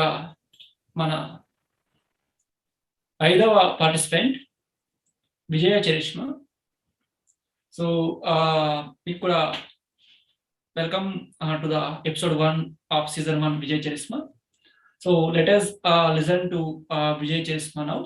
మన 5వ పార్టిసిపెంట్ విజయ చరిష్మా. సో మీకు కూడా welcome to the episode 1 of season 1 Vijay Charishma. So let us listen to Vijay Charisma now.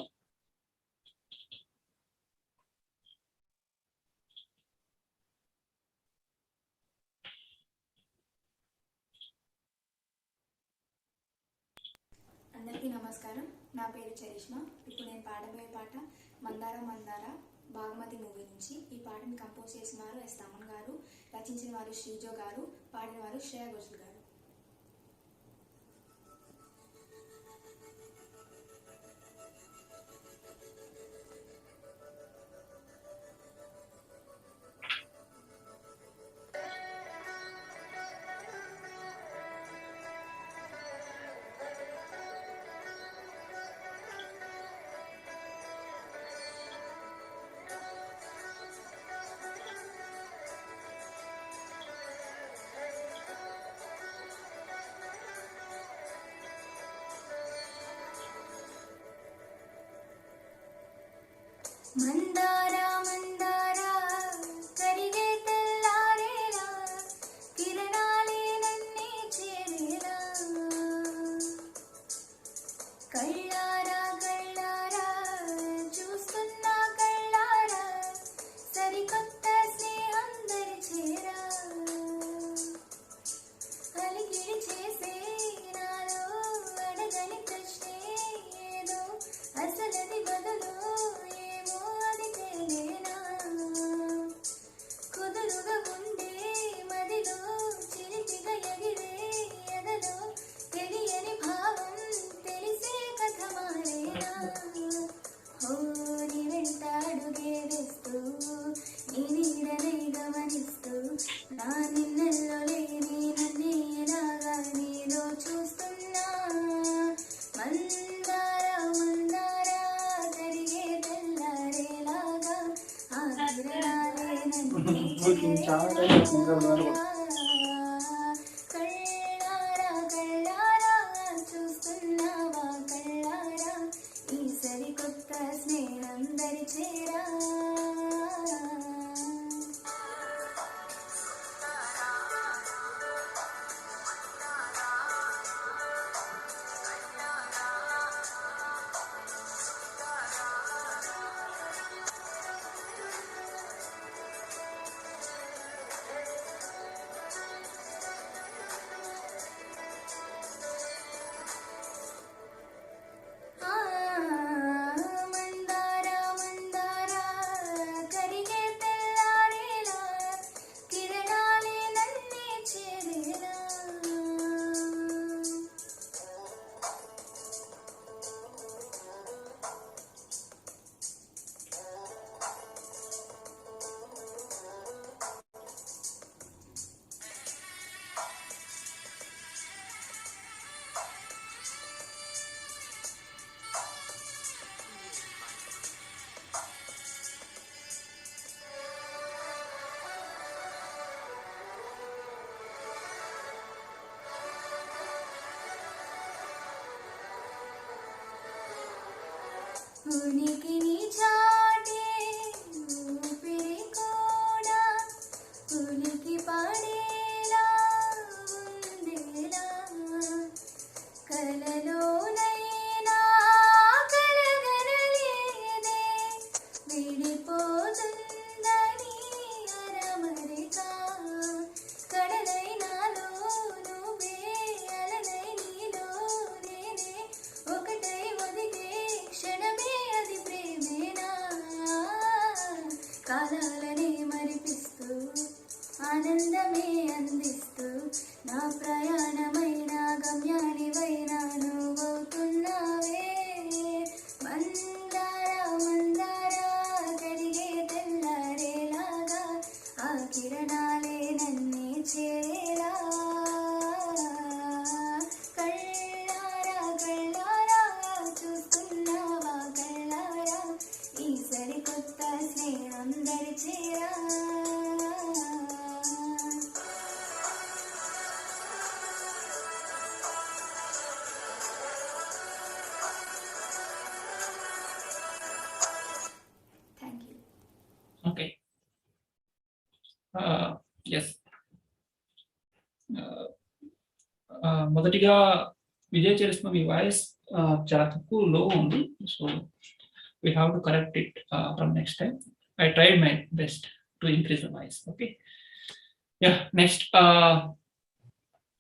అందరికీ నమస్కారం. నా పేరు చరిష్మా. ఇప్పుడు నేను పాడబోయే పాట మందార మందార బాగుమతి మూవీ నుంచి. ఈ పాటను కంపోజ్ చేసిన వారు ఎస్ తమన్ గారు, రచించిన వారు శ్రీజో గారు, పాడిన వారు శ్రేయా ఘోషల్ గారు. మందార మందార కరిగే తెల్లారేలా కిరణాలే నన్నే చేరేలా కళ్ళారా కళ్ళారా చూస్తున్నా కళ్ళారా సరికొత్త స్నేహం దరిచేరా కలిగిడి చేసే నాలో అడగని ప్రశ్నే ఏదో అసలది బదులు కుదురుగా ఉండే మదిలో చిలిపిగా ఎగిరే ఎదలో తెలియని భావం తెలిసే కథ మారేనా. నీ వెంట అడుగే వేస్తూ నీ నీడనై గమనిస్తూ నా నిన్నెల్లో లేని నన్నే ఎలాగా నీలో చూస్తున్నా. మందార మందార కరిగే తెల్లారేలాగా ఆ కిరణాలే నన్నే కళ్ళారా కళ్ళారా చూస్తున్నావా కళ్ళారా ఈ సరికొత్త స్నేహం దరిచేరా. ఉనికిని చాటే ఊపిరి కూడా ఉనికి పడేలా ఉందేలా కలలోనైనా కలగనలేదే విడిపోతుందని అరమరిక కడలైనాలో నువ్వే అలలై నీలో నేనే ఒకటై ఒదిగే క్షణమే అది ప్రేమేనా కాలాలనే మరిపిస్తూ ఆనందమే అందిస్తూ నా ప్రయాణమైన గమ్యానివైనా నువ్వవుతున్నావే మందార మందార కరిగే తెల్లారేలాగా ఆ కిరణాలే నన్నే చేరేలా కళ్ళారా కళ్ళారా చూస్తున్నావా కళ్ళారా ఈ సరికొత్త స్నేహం దరిచేరా థ్యాంక్ యూ. ఓకే. ఎస్. మొదటిగా విజయ్ చరిష్మా మీ వాయిస్ చాలా తక్కువ లో ఉంది. So we have to correct it from next time. I tried my best to increase the voice. Okay. Yeah, next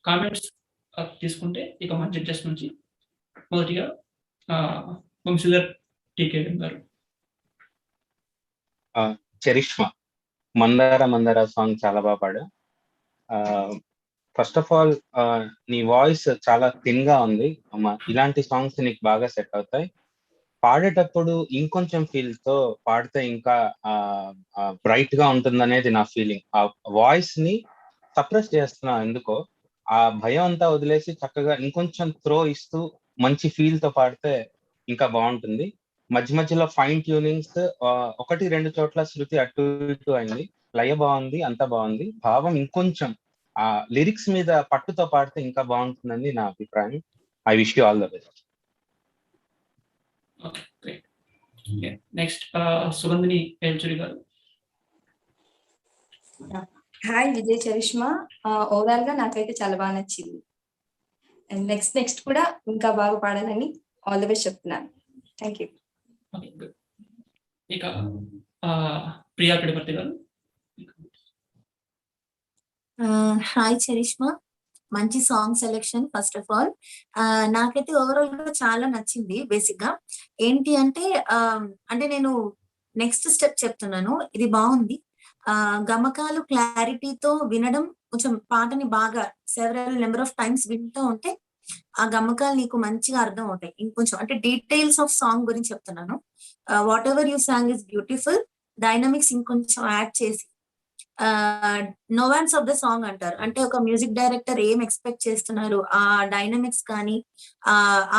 comments తీసుకుంటే ఇక మన జడ్జెస్ నుంచి మొదటిగా వంశీధర్ టీకే గారు. చరిష్మా మందార మందార సాంగ్ చాలా బాగా పాడా. ఫస్ట్ ఆఫ్ ఆల్ నీ వాయిస్ చాలా థిన్ గా ఉంది అమ్మా. ఇలాంటి సాంగ్స్ నీకు బాగా సెట్ అవుతాయి. పాడేటప్పుడు ఇంకొంచెం ఫీల్ తో పాడితే ఇంకా బ్రైట్ గా ఉంటుందనేది నా ఫీలింగ్. ఆ వాయిస్ ని సప్రెస్ చేస్తున్నా ఎందుకో. ఆ భయం అంతా వదిలేసి చక్కగా ఇంకొంచెం త్రో ఇస్తూ మంచి ఫీల్ తో పాడితే ఇంకా బాగుంటుంది. మధ్య మధ్యలో ఫైన్ ట్యూనింగ్స్ 1-2 చోట్ల శృతి అటు ఇటు అయింది. లయ బాగుంది, అంతా బాగుంది. భావం ఇంకొంచెం ఆ లిరిక్స్ మీద పట్టుతో పాడితే ఇంకా బాగుంటుందని నా అభిప్రాయం. I wish you all the best. Okay, great. Next Sugandhini Elchuri గారు. Hi Vijay charisma. ఓవరాల్ గా నాకైతే చాలా బాగా నచ్చింది. అండ్ నెక్స్ట్ కూడా ఇంకా బాగా పాడాలని ఆల్ ది బెస్ట్ చెప్తున్నాను. Thank you. Okay, good. ఇక ప్రియా పిడపర్తి గారు. హాయ్ చరిష్మా, మంచి song selection. First of all నాకైతే ఓవరాల్ గా చాలా నచ్చింది. బేసిక్ గా ఏంటి అంటే అంటే నేను నెక్స్ట్ స్టెప్ చెప్తున్నాను. ఇది బాగుంది. గమకాలు క్లారిటీతో వినడం, కొంచెం పాటని బాగా సెవెరల్ నెంబర్ ఆఫ్ టైమ్స్ వింటూ ఉంటే ఆ గమకాలు నీకు మంచిగా అర్థం అవుతాయి. ఇంకొంచెం అంటే డీటెయిల్స్ ఆఫ్ సాంగ్ గురించి చెప్తున్నాను. What ever you song is beautiful. Dynamics ఇంకొంచెం యాడ్ చేసి నోవాన్స్ ఆఫ్ ద సాంగ్ అంటారు. అంటే ఒక మ్యూజిక్ డైరెక్టర్ ఏం ఎక్స్పెక్ట్ చేస్తున్నారు, ఆ డైనమిక్స్ కానీ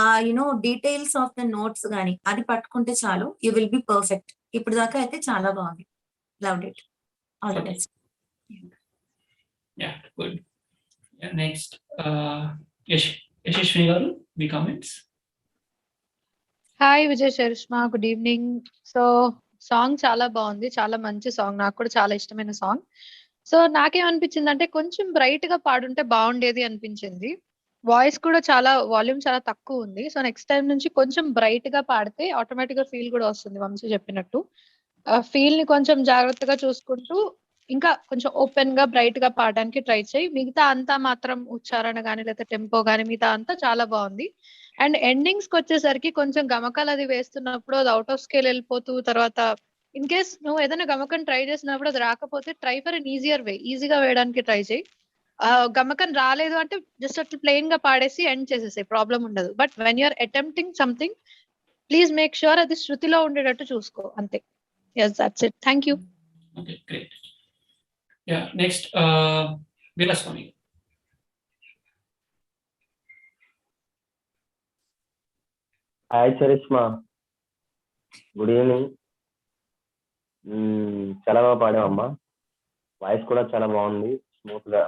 ఆ you know details of the notes కానీ అది పట్టుకుంటే చాలు, యూ విల్ బి పర్ఫెక్ట్. ఇప్పుడు దాకా అయితే చాలా బాగుంది. Loved it. All the best. Yeah, good. Next Yashaswini గారు, మీ comments. Hi Vijay Charishma, good evening. So song చాలా బాగుంది, చాలా మంచి సాంగ్, నాకు కూడా చాలా ఇష్టమైన సాంగ్. సో నాకేమనిపించింది అంటే కొంచెం బ్రైట్ గా పాడుంటే బాగుండేది అనిపించింది. వాయిస్ కూడా చాలా వాల్యూమ్ చాలా తక్కువ ఉంది. సో నెక్స్ట్ టైం నుంచి కొంచెం బ్రైట్ గా పాడితే ఆటోమేటిక్ గా ఫీల్ కూడా వస్తుంది. వంశీ చెప్పినట్టు ఫీల్ ని కొంచెం జాగ్రత్తగా చూసుకుంటూ ఇంకా కొంచెం ఓపెన్ గా బ్రైట్ గా పాడడానికి ట్రై చేయి. మిగతా అంతా మాత్రం ఉచ్చారణ గానీ లేదా టెంపో గానీ మిగతా అంతా చాలా బాగుంది. అండ్ ఎండింగ్స్ కి వచ్చేసరికి కొంచెం గమకాలు అది వేస్తున్నప్పుడు అది అవుట్ ఆఫ్ స్కేల్ వెళ్ళిపోతూ, తర్వాత ఇన్ కేస్ నువ్వు ఏదైనా గమకం ట్రై చేసినప్పుడు అది రాకపోతే ట్రై ఫర్ ఎన్ ఈజియర్ వే, ఈజీగా వేయడానికి ట్రై చేయి. గమకం రాలేదు అంటే జస్ట్ అట్లా ప్లెయిన్ గా పాడేసి ఎండ్ చేసేసే, ప్రాబ్లం ఉండదు. But when you're attempting something please make sure అది శృతిలో ఉండేటట్టు చూసుకో, అంతే. Yes, that's it. Thank you. Okay, great. Yeah, next Veeraswamy. Hi Charishma, good evening. చాలా బాగా పాడావమ్మా. వాయిస్ కూడా చాలా బాగుంది, స్మూత్ గా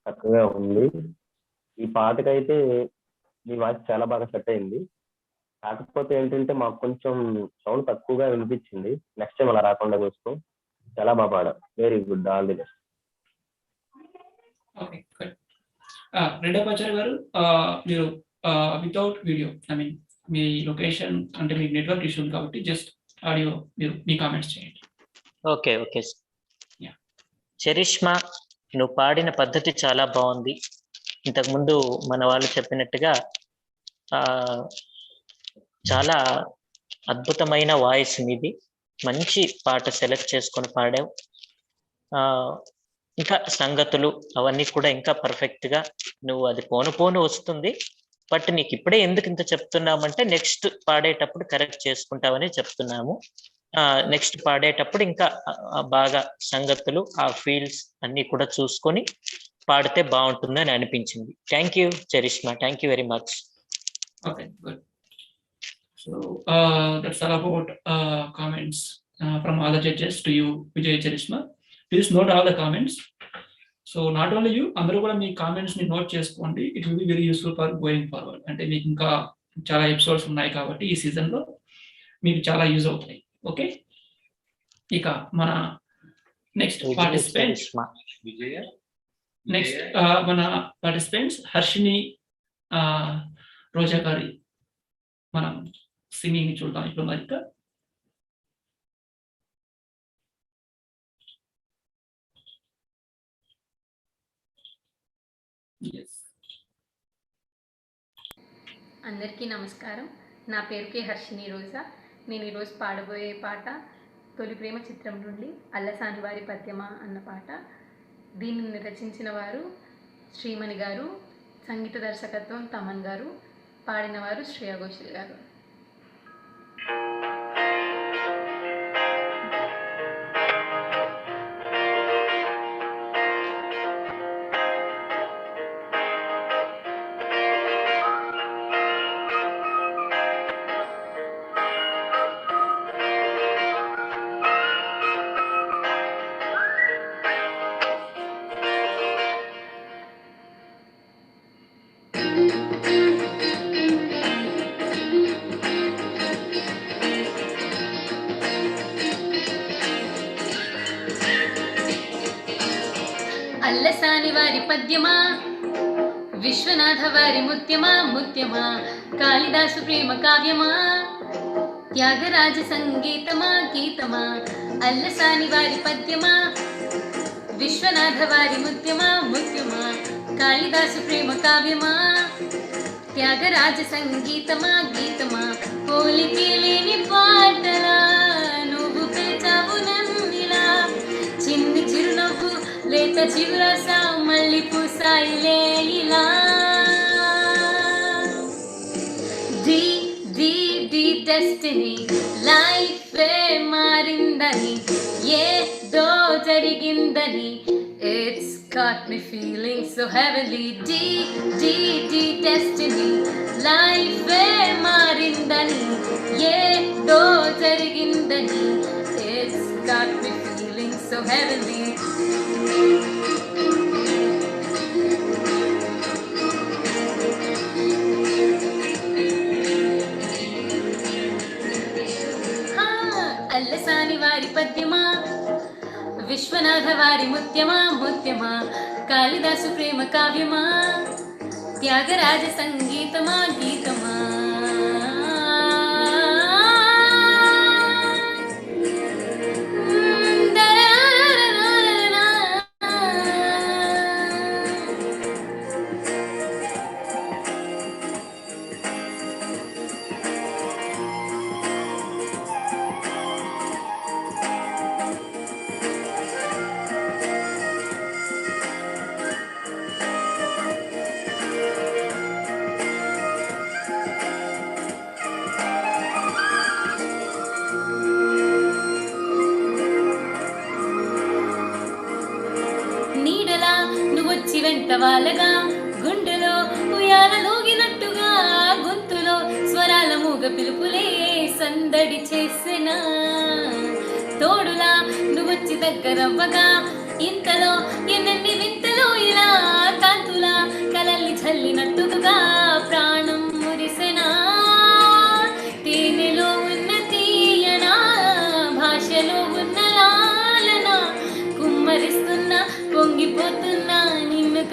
చక్కగా ఉంది. ఈ పాటకైతే నీ వాయిస్ చాలా బాగా సెట్ అయింది. కాకపోతే ఏంటంటే మాకు కొంచెం సౌండ్ తక్కువగా వినిపించింది. నెక్స్ట్ టైం అలా రాకుండా చూసుకో. చాలా బాగా పాడావు. Very good, all the best. Okay, good. Reddappachari గారు, మీరు వితౌట్ వీడియో, ఐ మీన్ మీ లొకేషన్ అంటే మీ నెట్వర్క్ ఇష్యూ ఉంది కాబట్టి జస్ట్ ఆడియో మీరు మీ కామెంట్స్ చేయండి. ఓకే. Yeah. చరిష్మా, నువ్వు పాడిన పద్ధతి చాలా బాగుంది. ఇంతకుముందు మన వాళ్ళు చెప్పినట్టుగా చాలా అద్భుతమైన వాయిస్ మీది. మంచి పాట సెలెక్ట్ చేసుకొని పాడావు. ఇంకా సంగతులు అవన్నీ కూడా ఇంకా పర్ఫెక్ట్ గా నువ్వు అది పోను వస్తుంది. బట్ నీకు ఇప్పుడే ఎందుకు ఇంత చెప్తున్నామంటే నెక్స్ట్ పాడేటప్పుడు కరెక్ట్ చేసుకుంటావని చెప్తున్నాము. నెక్స్ట్ పాడేటప్పుడు ఇంకా బాగా సంగతులు, ఆ ఫీల్స్ అన్ని కూడా చూసుకొని పాడితే బాగుంటుందని అనిపించింది. Thank you Charishma, thank you very much. Okay, good. So that's all about comments from all the judges to you, Vijay Charishma. Please note all the comments. So not only you, అందరూ కూడా మీ comments ని note చేసుకోండి. It will be very useful for going forward. అంటే మీకు ఇంకా చాలా episodes ఉన్నాయి కాబట్టి ఈ సీజన్ లో మీకు చాలా యూజ్ అవుతాయి. ఓకే, ఇక మన నెక్స్ట్ మన పార్టిసిపెంట్స్ హర్షిని రోజా గారి మనం సింగింగ్ చూద్దాం ఇప్పుడు. మరి అందరికీ నమస్కారం. నా పేరుకి హర్షిని రోజా. నేను ఈరోజు పాడబోయే పాట తొలి ప్రేమ చిత్రం నుండి అల్లసాని వారి పద్యమా అన్న పాట. దీనిని రచించిన వారు శ్రీమణి గారు, సంగీత దర్శకత్వం తమన్ గారు, పాడిన వారు శ్రేయా ఘోషల్ గారు. అల్లసాని వారి పద్యమా, విశ్వనాథ వారి ముత్యమా, కాళిదాసు ప్రేమ కావ్యమా, త్యాగరాజ సంగీతమా గీతమా. అల్లసాని వారి పద్యమా, విశ్వనాథ వారి ముత్యమా, కాళిదాసు ప్రేమ కావ్యమా, త్యాగరాజ సంగీతమా గీతమా. పోలికే లేని పాటలా నువ్వు పెంచావు నన్నిలా, చిన్ని చిరునవ్వు లేత చిగురస మళ్ళీ పూసాయిలే ఇలా. ది డెస్టినీ లైఫే మారిందని, ఏదో జరిగిందని, it's got me feeling so heavenly. The destiny లైఫే మారిందని, ఏదో జరిగిందని, it's got me feeling so heavenly. Allasani వారి పద్యమా, విశ్వనాథ వారి ముత్యమా, కాళిదాసు ప్రేమ కావ్యమా, త్యాగరాజ సంగీతమా గీతమా. నీడలా నువ్వొచ్చి వెంట వాళ్ళగా, గుండెలో ఉయ్యాలలోగినట్టుగా, గొంతులో స్వరాల మూగ పిలుపులే సందడి చేసెనా. తోడులా నువ్వొచ్చి దగ్గరవ్వగా, ఇంతలో ఎన్నెన్ని వింతలో ఇలా, కాంతులా కలల్లి చల్లినట్టుగా ప్రాణం మురిసెనా.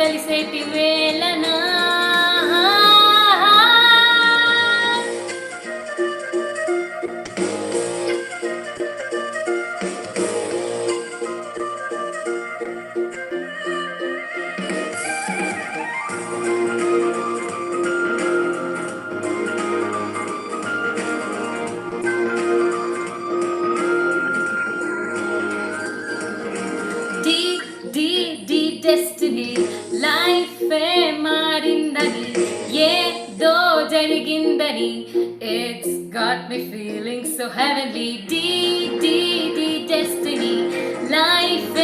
కలిసేటి వేళనా డెస్టినీ లైఫ్ మారిందని ఏదో జరిగిందని it's got me feeling so heavenly destiny life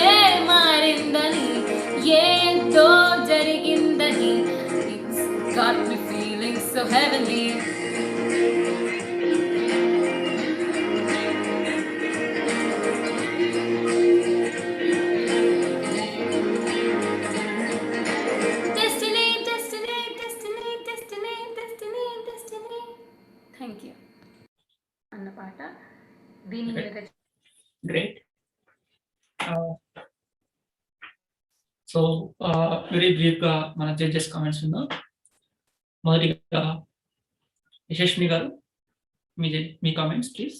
మారిందని ఏదో జరిగిందని it's got me feeling so heavenly thank you అన్న పాట దీని గ్రేట్. సో వెరీ బ్రీఫ్ గా మన జడ్జెస్ కామెంట్స్ ఉందాం. మొదటిగా యశస్విని గారు మీ comments please.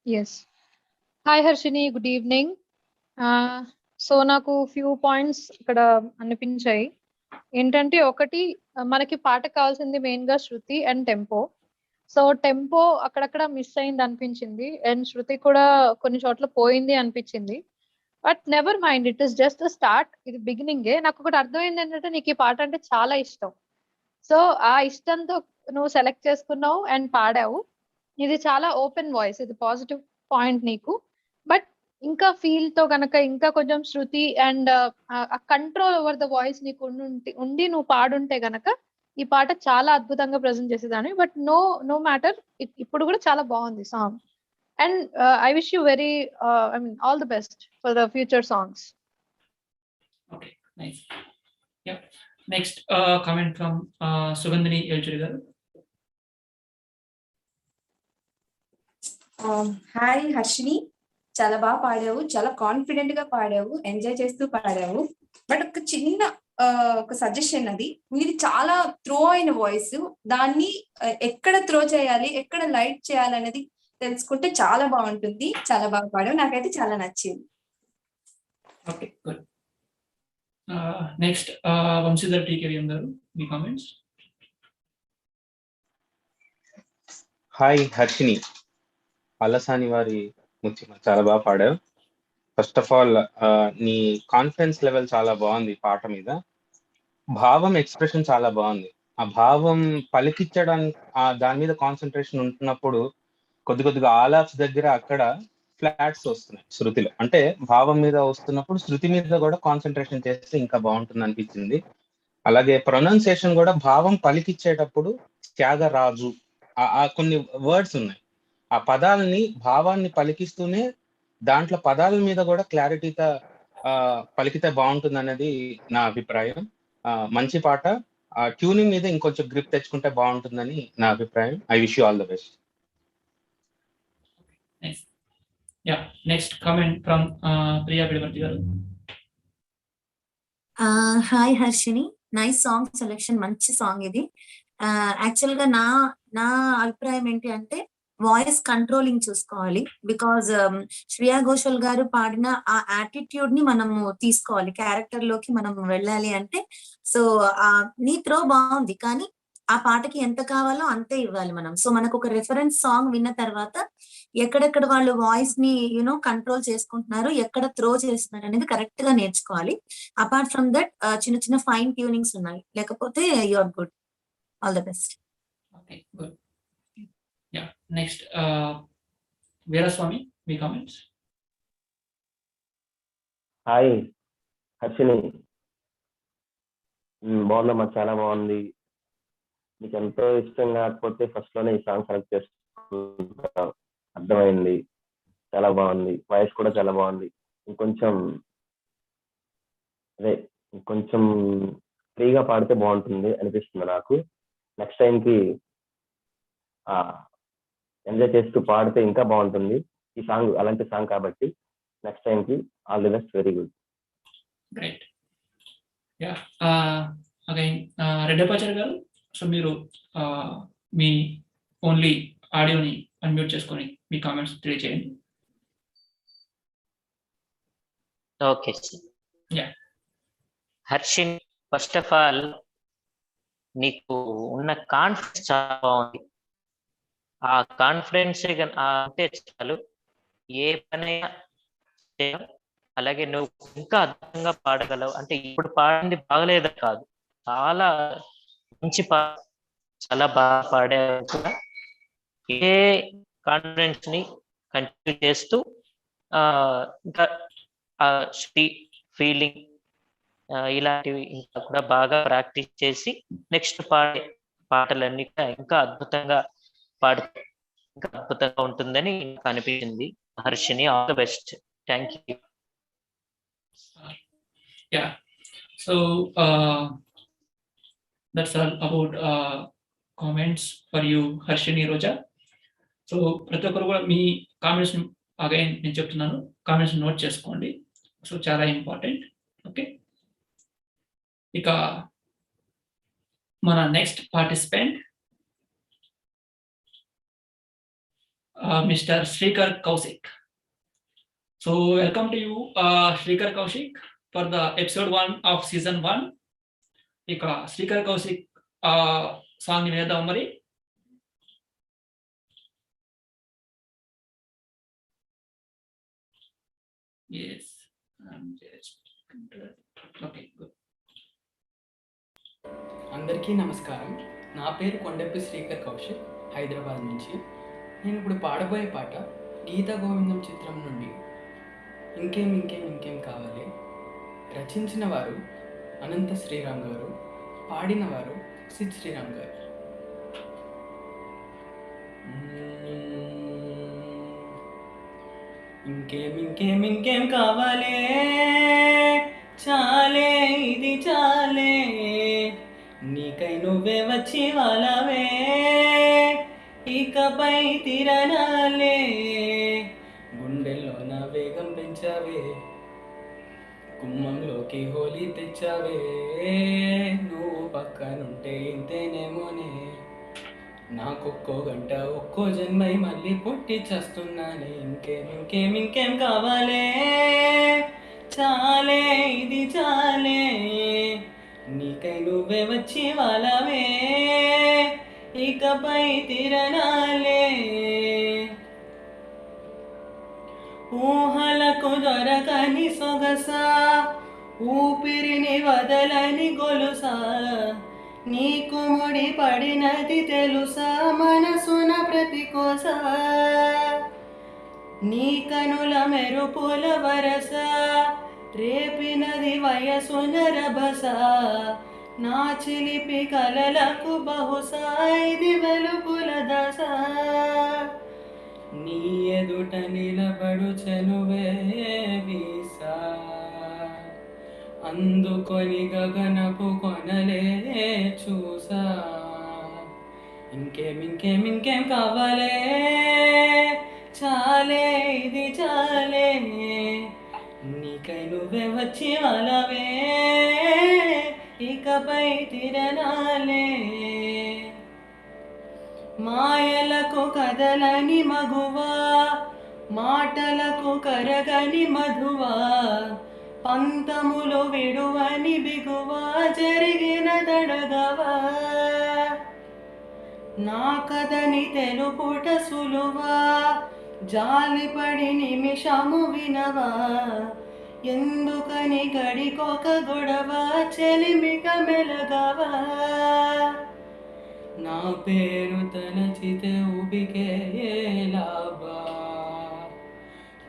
Yes, hi Harshini, good evening. So నాకు ఫ్యూ పాయింట్స్ ఇక్కడ అనిపించాయి. ఏంటంటే ఒకటి, మనకి పాట కావాల్సింది మెయిన్ గా శృతి అండ్ టెంపో. సో టెంపో అక్కడక్కడ మిస్ అయింది అనిపించింది, అండ్ శృతి కూడా కొన్ని చోట్ల పోయింది అనిపించింది. But never mind, it is just start, ఇది బిగినింగే. నాకు ఒకటి అర్థమైంది ఏంటంటే నీకు ఈ పాట అంటే చాలా ఇష్టం. సో ఆ ఇష్టంతో నువ్వు సెలెక్ట్ చేసుకున్నావు అండ్ పాడావు. ఇది చాలా ఓపెన్ వాయిస్, ఇది పాజిటివ్ పాయింట్ నీకు. బట్ ఇంకా ఫీల్ తో గనక ఇంకా కొంచెం శృతి and control over the voice నీకు ఉండి నువ్వు పాడుంటే గనక ఈ పాట చాలా అద్భుతంగా ప్రజెంట్ చేసేదాన్ని. బట్ నో మ్యాటర్, ఇప్పుడు కూడా చాలా బాగుంది song. And I wish you very I mean all the best for the future songs. Okay, nice. Yeah, next comment from Sugandhini Elchuri గారు. హాయ్ హర్షిని, చాలా బాగా పాడావు, చాలా కాన్ఫిడెంట్ గా పాడావు, ఎంజాయ్ చేస్తూ పాడావు. బట్ ఒక చిన్న ఒక సజెషన్, అది మీది చాలా త్రో అయిన వాయిస్, దాన్ని ఎక్కడ త్రో చేయాలి, ఎక్కడ లైట్ చేయాలి అనేది తెలుసుకుంటే చాలా బాగుంటుంది. చాలా బాగా పాడావు, నాకైతే చాలా నచ్చింది. Okay, good. Next Vamshidhar TKVM గారు, మీ కామెంట్స్. హాయ్ హర్షిని, అల్లసాని వారి ముత్యం చాలా బాగా పాడావు. ఫస్ట్ ఆఫ్ ఆల్ నీ కాన్ఫిడెన్స్ లెవెల్ చాలా బాగుంది పాట మీద. భావం ఎక్స్ప్రెషన్ చాలా బాగుంది. ఆ భావం పలికించడానికి దాని మీద కాన్సన్ట్రేషన్ ఉంటున్నప్పుడు కొద్దిగా ఆలాప్స్ దగ్గర అక్కడ ఫ్లాట్స్ వస్తున్నాయి శృతిలో. అంటే భావం మీద వస్తున్నప్పుడు శృతి మీద కూడా కాన్సన్ట్రేషన్ చేస్తే ఇంకా బాగుంటుంది అనిపించింది. అలాగే ప్రొనౌన్సియేషన్ కూడా భావం పలికిచ్చేటప్పుడు త్యాగరాజు కొన్ని వర్డ్స్ ఉన్నాయి, ఆ పదాలని భావాన్ని పలికిస్తూనే దాంట్లో పదాల మీద కూడా క్లారిటీగా పలికితే బాగుంటుంది అనేది నా అభిప్రాయం. మంచి పాట. ట్యూనింగ్ మీద ఇంకొంచెం గ్రిప్ తెచ్చుకుంటే బాగుంటుందని నా అభిప్రాయం. I wish you all the best. Yeah, next comment from Priya Pidavarthi గారు. Hi Harshini, nice song selection, మంచి సాంగ్ ఇది. యాక్చువల్ గా నా అభిప్రాయం ఏంటి అంటే వాయిస్ కంట్రోలింగ్ చూసుకోవాలి. బికాజ్ శ్రేయా ఘోషల్ గారు పాడిన ఆ యాటిట్యూడ్ ని మనము తీసుకోవాలి, క్యారెక్టర్ లోకి మనం వెళ్ళాలి అంటే. సో నీ త్రో బాగుంది, కానీ ఆ పాటకి ఎంత కావాలో అంతే ఇవ్వాలి మనం. సో మనకు ఒక రెఫరెన్స్ సాంగ్ విన్న తర్వాత ఎక్కడెక్కడ వాళ్ళు వాయిస్ ని కంట్రోల్ చేసుకుంటున్నారు, ఎక్కడ త్రో చేస్తున్నారు అనేది కరెక్ట్ గా నేర్చుకోవాలి. అపార్ట్ ఫ్రమ్ దట్ చిన్న చిన్న ఫైన్ ట్యూనింగ్స్ ఉన్నాయి, లేకపోతే you are good. All the best. Okay, good. Yeah, next Veeraswamy, మీ కామెంట్స్. హాయ్ హర్షిని, బాగుందమ్మా, చాలా బాగుంది. నీకు ఎంతో ఇష్టం కాకపోతే ఫస్ట్ లోనే ఈ సాంగ్ సెలెక్ట్ చేసుకుంటా, అర్థమైంది. చాలా బాగుంది, వాయిస్ కూడా చాలా బాగుంది. ఇంకొంచెం ఫ్రీగా పాడితే బాగుంటుంది అనిపిస్తుంది నాకు. నెక్స్ట్ టైంకి ఎంజాయ్ చేస్తూ పాడితే ఇంకా బాగుంటుంది. ఈ సాంగ్ అలాంటి సాంగ్ కాబట్టి నెక్స్ట్ టైంకి all the best. Very good. Great. Yeah again Reddappachari గారు, సో మీరు మీ ఓన్లీ ఆడియోని అన్మ్యూట్ చేసుకొని మీ కామెంట్స్ తెలియజేయండి. Okay sir. Yeah Harshin, first of all నీకు ఉన్న కాన్ఫిడెన్స్ చాలా బాగుంది. ఆ కాన్ఫిడెన్స్ అంటే చాలు ఏ పనైనా చేయడం. అలాగే నువ్వు ఇంకా అద్భుతంగా పాడగలవు. అంటే ఇప్పుడు పాడింది బాగలేదా కాదు, చాలా మంచి చాలా బాగా పాడావు కూడా. ఏ కాన్ఫిడెన్స్ ని కంటిన్యూ చేస్తూ ఇంకా ఫీలింగ్ ఇలాంటివి ఇంకా కూడా బాగా ప్రాక్టీస్ చేసి నెక్స్ట్ పాడే పాటలన్నీ ఇంకా అద్భుతంగా పాడుతూ ఇంకా అద్భుతంగా ఉంటుందని నాకు అనిపించింది. Harshini, all the best. Thank you. Yeah so that's all about comments for you Harshini Roja. So ప్రతి ఒక్కరు కూడా మీ కామెంట్స్ అగైన్ నేను చెప్తున్నాను, కామెంట్స్ నోట్ చేసుకోండి. సో చాలా ఇంపార్టెంట్. ఓకే, ఇక మన next participant mister Srikar Kaushik. So welcome to you Srikar Kaushik for the episode 1 of season 1. ఇక శ్రీకర్ కౌశిక్ సాంగ్ ని వేద్దాం మరి. Yes, I'm just okay, good. అందరికీ నమస్కారం. నా పేరు కొండెప్పి శ్రీకర్ కౌశిక్, హైదరాబాద్ నుంచి. నేను ఇప్పుడు పాడబోయే పాట గీతా గోవిందం చిత్రం నుండి ఇంకేం ఇంకేం ఇంకేం కావాలి. రచించిన వారు అనంత శ్రీరామ్ గారు, పాడిన వారు సిద్ శ్రీరామ్ గారు. ఇంకేం ఇంకేం ఇంకేం కావాలే, చాలే ఇది చాలే, నీకై నువ్వే వచ్చి వాళ్ళవే, ఇకపై తిరణాలే, గుండెల్లో నా వేగం పెంచావే, గుమ్మంలోకి హోలీ తెచ్చావే, నువ్వు పక్కనుంటే ఇంతేనేమోనే, నాకొక్కో గంట ఒక్కో జన్మై మళ్ళీ పుట్టి చేస్తున్నానే. ఇంకేం ఇంకేం ఇంకేం కావాలే, చాలే ఇది చాలే, నీకై నువ్వే వచ్చి వాళ్ళవే, ఇకపై తిరణాలే, ఊహలకు దొరకని సొగసా, ఊపిరిని వదలని గొలుసా, నీకు ముడి పడినది తెలుసా, మనసున ప్రతి కోసా, నీ కనుల మెరుపుల వరస, రేపినది వయసున రభస, నా చిలిపి కలలకు బహుశా ఇది వెలుగుల దశ, నీ ఎదుట నిలబడు చనువే వీసా, అందుకొని గగనపు కొనలే చూసా. ఇంకేం ఇంకేం ఇంకేం కావాలే, చాలే ఇది చాలే, నీకై నువ్వే వచ్చి వాళ్ళవే, ఇకపై తిరణాలే, మాయలకు కదలని మగువా, మాటలకు కరగని మధువా, పంతములు విడువని బిగువా, జరిగిన దడగవా, నా కథని తెలుపుట సులువా, జాలిపడి నిమిషము వినవా, ఎందుకని గడికొక గొడవ, చెలిమిక మెలగవా, నా పేరు తలచితే ఉబికే లాభా,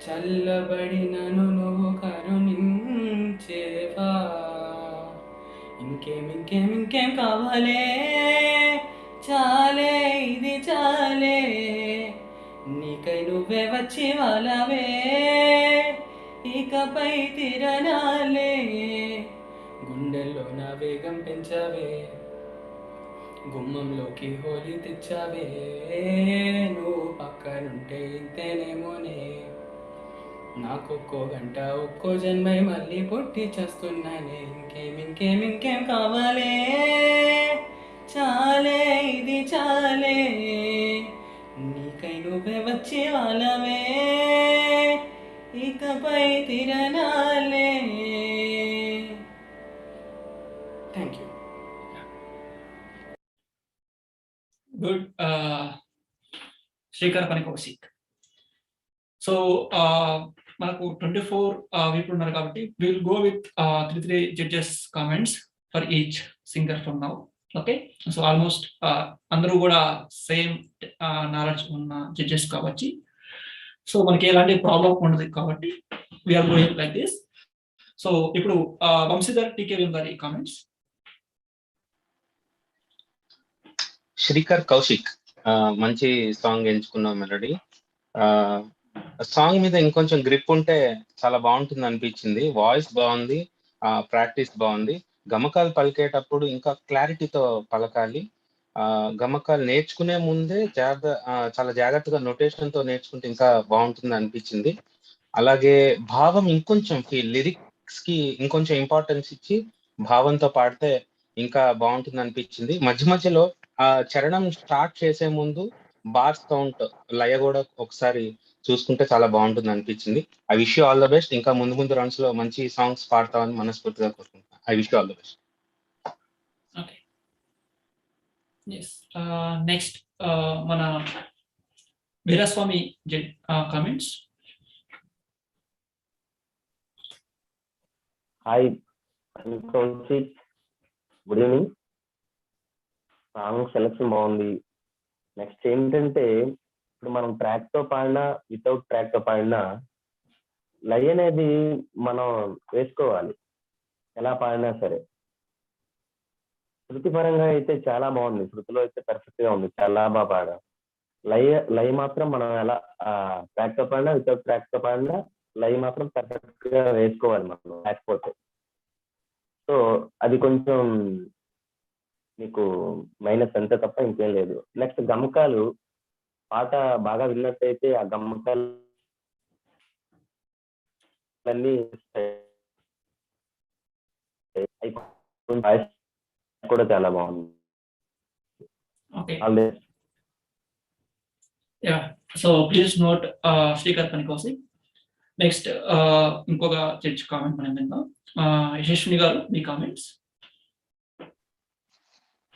చల్లబడి నన్ను నువ్వు కరుణించేవా. ఇంకేం ఇంకేం ఇంకేం కావాలే, చాలే ఇది చాలే, నీకై నువ్వే వచ్చి వాళ్ళవే, ఇకపై తిరణాలే, గుండెల్లో నా వేగం పెంచావే, గుమ్మంలోకి హోలీ తెచ్చావే, నువ్వు పక్కనుంటే ఇంతేనేమోనే, నాకొక్కో గంట ఒక్కో జన్మై మళ్ళీ పుట్టి చేస్తున్నానే, ఇంకేం కావాలే, చాలే ఇది చాలే, నీకై నువ్వే వచ్చే వాళ్ళవే, ఇకపై తిరణాలే. Thank you. Good. Srikar Pani Kaushik. So మనకు 24 వీపులు ఉన్నారు కాబట్టి will go with 3 judges comments for each singer from now. Okay, so almost అందరూ కూడా సేమ్ నాలెడ్జ్ ఉన్న జడ్జెస్ కాబట్టి సో మనకి ఎలాంటి ప్రాబ్లం ఉండదు కాబట్టి we're going like this. So ఇప్పుడు వంశీధర్ టీకే గారి కామెంట్స్. శ్రీకర్ కౌశిక్ మంచి సాంగ్ ఎంచుకున్నాం మెలడీ. సాంగ్ మీద ఇంకొంచెం గ్రిప్ ఉంటే చాలా బాగుంటుంది అనిపించింది. వాయిస్ బాగుంది, ప్రాక్టీస్ బాగుంది. గమకాలు పలికేటప్పుడు ఇంకా క్లారిటీతో పలకాలి. గమకాలు నేర్చుకునే ముందే చాలా జాగ్రత్తగా నొటేషన్ తో నేర్చుకుంటే ఇంకా బాగుంటుంది అనిపించింది. అలాగే భావం ఇంకొంచెం లిరిక్స్ కి ఇంకొంచెం ఇంపార్టెన్స్ ఇచ్చి భావంతో పాడితే ఇంకా బాగుంటుంది అనిపించింది. మధ్య మధ్యలో చరణం స్టార్ట్ చేసే ముందు బార్స్ కౌంట్ లయ కూడా ఒకసారి చూసుకుంటే చాలా బాగుంటుంది అనిపించింది. I wish you all the best. ఇంకా ముందు రన్స్ లో మంచి సాంగ్స్ పాడతామని మనస్ఫూర్తిగా కోరుకుంటున్నాను. I wish you all the best. Okay, next మన Veeraswamy comments. Hi Kaushik, good evening. Song selection బాగుంది. నెక్స్ట్ ఏంటంటే ఇప్పుడు మనం ట్రాక్ తో పాడినా వితౌట్ ట్రాక్ తో పాడినా లయ అనేది మనం వేసుకోవాలి, ఎలా పాడినా సరే. శృతి పరంగా అయితే చాలా బాగుంది, శృతిలో అయితే పర్ఫెక్ట్ గా ఉంది, చాలా బాగా పాడా. లయ మాత్రం మనం ఎలా ట్రాక్ తో పాడినా వితౌట్ ట్రాక్ తో పాడినా లయ మాత్రం పర్ఫెక్ట్ గా వేసుకోవాలి మనం, లేకపోతే సో అది కొంచెం మీకు మైనస్ అంతే తప్ప ఇంకేం లేదు. నెక్స్ట్ గమకాలు, పాట బాగా విన్నట్టయితే ఆ గమకాలన్నీ కూడా చాలా బాగుంది. Okay, so please note Srikar Pani Kaushik. Next ఇంకొక జడ్జ్ కామెంట్ మనం విందాం. యశస్విని గారు మీ comments.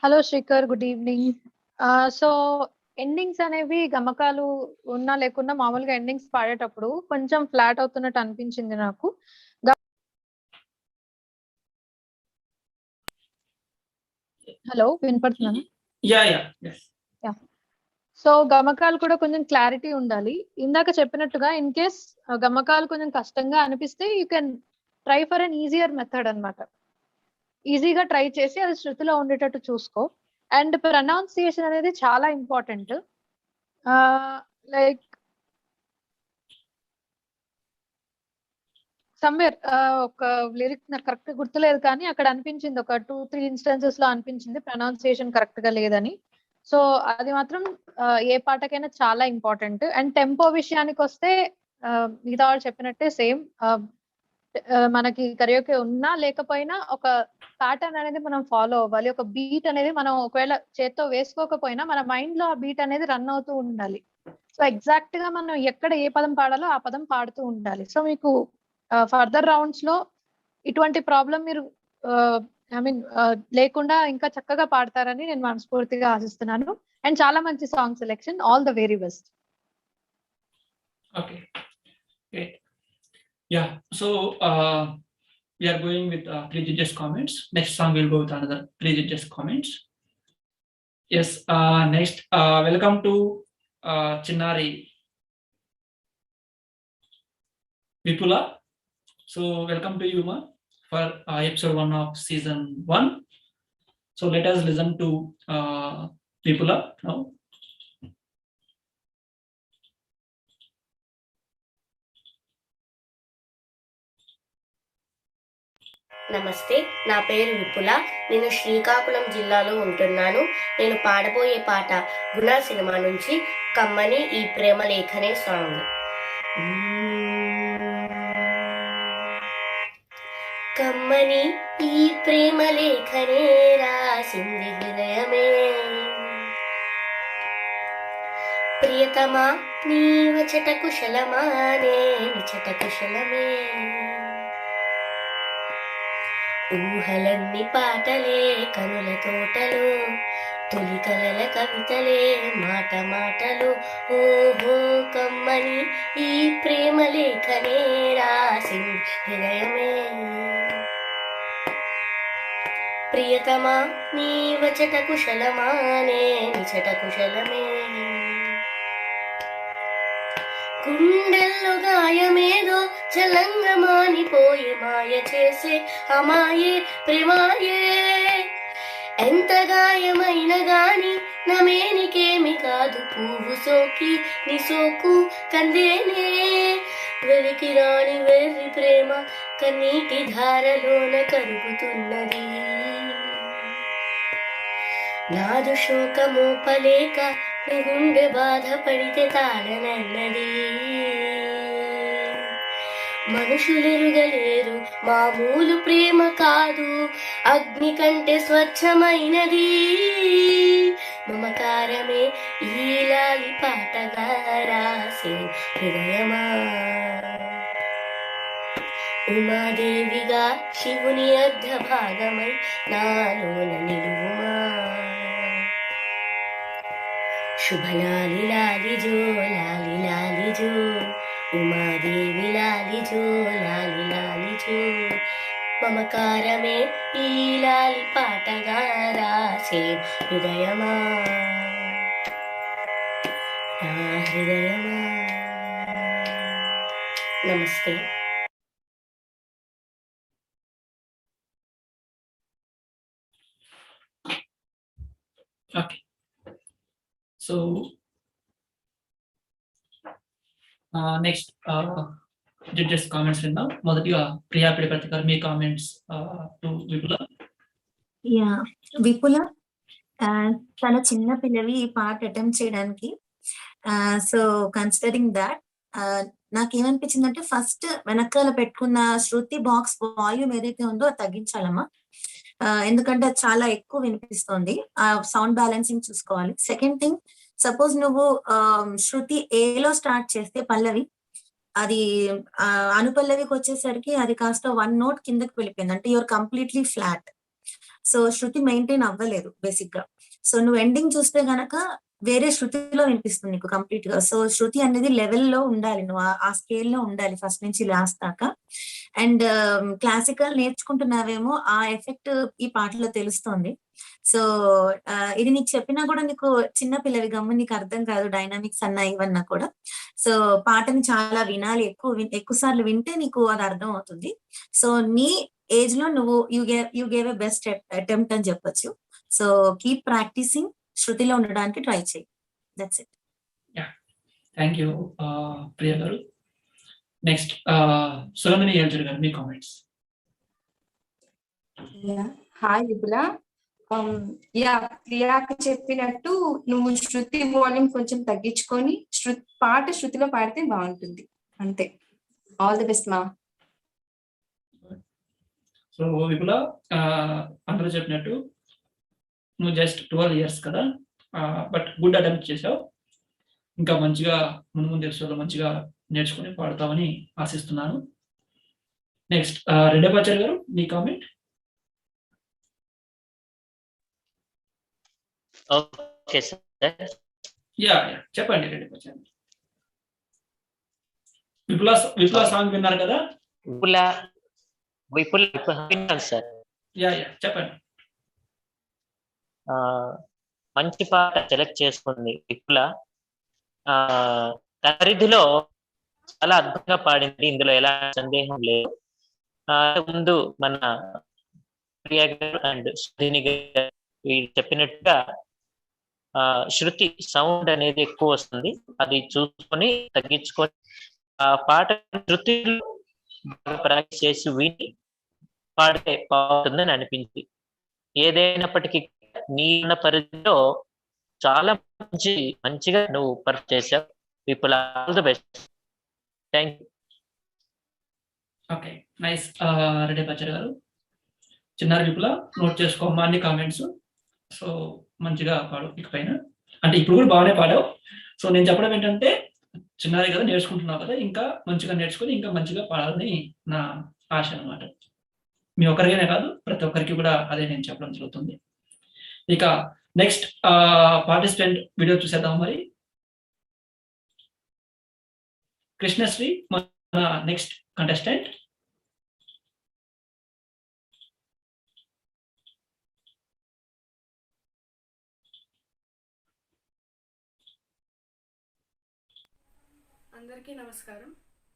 Hello Srikar, good evening. So endings అనేవి గమకాలు ఉన్నా లేకున్నా మామూలుగా ఎండింగ్స్ పాడేటప్పుడు కొంచెం ఫ్లాట్ అవుతున్నట్టు అనిపించింది నాకు. హలో, వినపడుతున్నాను? సో గమకాలు కూడా కొంచెం క్లారిటీ ఉండాలి. ఇందాక చెప్పినట్టుగా ఇన్ కేస్ గమకాలు కొంచెం కష్టంగా అనిపిస్తే you can try for an easier method అన్నమాట. ఈజీగా ట్రై చేసి అది శృతిలో ఉండేటట్టు చూసుకో. అండ్ ప్రొనౌన్సియేషన్ అనేది చాలా ఇంపార్టెంట్. లైక్ సమ్వేర్ ఒక లిరిక్ నాకు కరెక్ట్ గుర్తులేదు, కానీ అక్కడ అనిపించింది, ఒక 2-3 ఇన్స్టెన్సెస్ లో అనిపించింది ప్రొనౌన్సియేషన్ కరెక్ట్ గా లేదని. సో అది మాత్రం ఏ పాటకైనా చాలా ఇంపార్టెంట్. అండ్ టెంపో విషయానికి వస్తే మిగతా వాళ్ళు చెప్పినట్టే సేమ్. మనకి కరియోకే ఉన్నా లేకపోయినా ఒక ప్యాటర్న్ అనేది మనం ఫాలో అవ్వాలి. ఒక బీట్ అనేది మనం ఒకవేళ చేత్తో వేసుకోకపోయినా మన మైండ్ లో ఆ బీట్ అనేది రన్ అవుతూ ఉండాలి. సో ఎగ్జాక్ట్ గా మనం ఎక్కడ ఏ పదం పాడాలో ఆ పదం పాడుతూ ఉండాలి. సో మీకు ఫర్దర్ రౌండ్స్ లో ఇటువంటి ప్రాబ్లం మీరు లేకుండా ఇంకా చక్కగా పాడతారని నేను మనస్ఫూర్తిగా ఆశిస్తున్నాను. అండ్ చాలా మంచి song selection. All the very best. Okay, yeah, so we are going with 3 judges comments. Next song we'll go with another 3 judges comments. Yes, next welcome to Chinnari Vipula. So welcome to you ma for episode 1 of season 1. So let us listen to Vipula now. నమస్తే, నా పేరు విపుల. నేను శ్రీకాకుళం జిల్లాలో ఉంటున్నాను. నేను పాడబోయే పాట గుణ cinema నుంచి కమ్మని ఈ ప్రేమ లేఖనే సాంగ్. కమ్మని ఈ ప్రేమ లేఖనే రాసింది హృదయమే. ప్రియతమా నీ వచట కుశలమా నే నిచట కుశలమే. ఊహలన్నీ పాటలే కనుల తోటలు, తొలి కలల కవితలే మాట మాటలు. ఓహో కమ్మని ఈ ప్రేమ లేఖనే రాసింది హృదయమే. ప్రియతమా నీ వచట కుశలమా నే నిచట కుశలమే. గుండెల్లో గాయమేదో చలంగా మానిపోయే మాయ చేసే అమాయే ప్రేమాయే. ఎంత గాయమైన గాని నమేనికేమి కాదు, పువ్వు సోకి నీ సోకు కందేనే. వెలికి రాని వెర్రి ప్రేమ కన్నీటి ధారలోన కరుగుతున్నది. నాదు శోకమోపలేక నీ గుండె బాధపడితే తాళనన్నది. మనుషులెరుగలేరు మామూలు ప్రేమ కాదు, అగ్ని కంటే స్వచ్ఛమైనది. మమకారమే ఈ లాలి పాటగా రాసే హృదయమా. ఉమాదేవిగా శివుని అర్ధ భాగమై నాలోన నిలువుమా. శుభలాలి లాలి జో లాలి లాలి జో, ఉమాదేవి లాలి జో లాలి లాలి జో. మమకారమే ఈ లాలి పాటగా రాసే హృదయమా, నా హృదయమా. నమస్తే. Okay, so next judges comments విందాం. మొదటిగా ప్రియా పిడిపతి గారు మీ కామెంట్స్ టు విపుల. యా విపుల, చాలా చిన్న పిల్లవి ఈ పాట అటెంప్ట్ చేయడానికి. సో కన్సిడరింగ్ దాట్ నాకేమనిపించిందంటే ఫస్ట్ వెనకాల పెట్టుకున్న శృతి బాక్స్ వాల్యూమ్ ఏదైతే ఉందో అది తగ్గించాలమ్మా. ఎందుకంటే అది చాలా ఎక్కువ వినిపిస్తోంది. ఆ సౌండ్ బ్యాలెన్సింగ్ చూసుకోవాలి. సెకండ్ థింగ్, సపోజ్ నువ్వు శృతి ఏలో స్టార్ట్ చేస్తే పల్లవి, అది అనుపల్లవికి వచ్చేసరికి అది కాస్త 1 note కిందకి వెళ్ళిపోయింది, అంటే your completely flat. So Shruti maintain అవ్వలేదు బేసిక్ గా. సో నువ్వు ఎండింగ్ చూస్తే గనక వేరే శృతిలో వినిపిస్తుంది నీకు కంప్లీట్ గా. సో శృతి అనేది లెవెల్లో ఉండాలి, నువ్వు ఆ స్కేల్లో ఉండాలి ఫస్ట్ నుంచి లాస్ట్ దాకా. అండ్ క్లాసికల్ నేర్చుకుంటున్నావేమో ఆ ఎఫెక్ట్ ఈ పాటలో తెలుస్తోంది. సో ఇది నీకు చెప్పినా కూడా నీకు చిన్న పిల్లవి గమ్ము నీకు అర్థం కాదు, డైనామిక్స్ అన్నా ఇవన్నా కూడా. సో పాటని చాలా వినాలి, ఎక్కువ సార్లు వింటే నీకు అది అర్థం అవుతుంది. సో నీ ఏజ్ లో నువ్వు you gave a best attempt అని చెప్పొచ్చు. సో కీప్ ప్రాక్టీసింగ్, శృతిలో ఉండడానికి ట్రై చేయి. That's it. Thank you Priya గారు. నెక్స్ట్ సురంగిణి ఏల్చర్ గారు మీ కామెంట్స్. హాయ్ విపుల. ప్రియాకి చెప్పినట్టు నువ్వు శృతి వాల్యూమ్ కొంచెం తగ్గించుకొని పాట శృతిలో పాడితే బాగుంటుంది, అంతే. ఆల్ ది బెస్ట్ మా. సో విపుల, అందరూ చెప్పినట్టు నువ్వు జస్ట్ 12 years కదా, బట్ గుడ్ అటెంప్ట్ చేసావు. ఇంకా మంచిగా ముందు ఎపిసోడ్లో మంచిగా నేర్చుకుని పాడతామని ఆశిస్తున్నాను. నెక్స్ట్ రెడ్డపాచారి గారు మీ కామెంట్. Okay sir. యా చెప్పండి రెడ్డపాచారి. విపుల సాంగ్ విన్నారు కదా? విపుల విన్నాను సార్. యా చెప్పండి. మంచి పాట సెలెక్ట్ చేసుకుంది విపుల. పరిధిలో చాలా అద్భుతంగా పాడింది, ఇందులో ఎలా సందేహం లేదు. ముందు మన ప్రియా గారు అండ్ సుధిని గారు వీళ్ళు చెప్పినట్టుగా శృతి సౌండ్ అనేది ఎక్కువ వస్తుంది, అది చూసుకొని తగ్గించుకొని ఆ పాట శృతిలో బాగా ప్రాక్టీస్ చేసి విని పాడితే బాగుంటుందని అనిపించింది. ఏదైనప్పటికీ నీ ఉన్న పరిధిలో చాలా మంచిగా నువ్వు పర్ఫామ్ చేసావు Vipula. All the best. Thank you. Okay, nice. Reddy Pachari గారు, చిన్నారి విపుల నోట్ చేసుకోమ్మా అన్ని కామెంట్స్. సో మంచిగా పాడు ఇకపైన, అంటే ఇప్పుడు కూడా బాగానే పాడావు. సో నేను చెప్పడం ఏంటంటే, చిన్నారి కదా నేర్చుకుంటున్నావు కదా, ఇంకా మంచిగా నేర్చుకొని ఇంకా మంచిగా పాడాలని నా ఆశ అనమాట. మీ ఒక్కరికైనా కాదు, ప్రతి ఒక్కరికి కూడా అదే నేను చెప్పడం జరుగుతుంది. ఇక నెక్స్ట్ పార్టిసిపెంట్ వీడియో చూసేద్దాం మరి. కృష్ణశ్రీ మన నెక్స్ట్ కంటెస్టెంట్. అందరికీ నమస్కారం.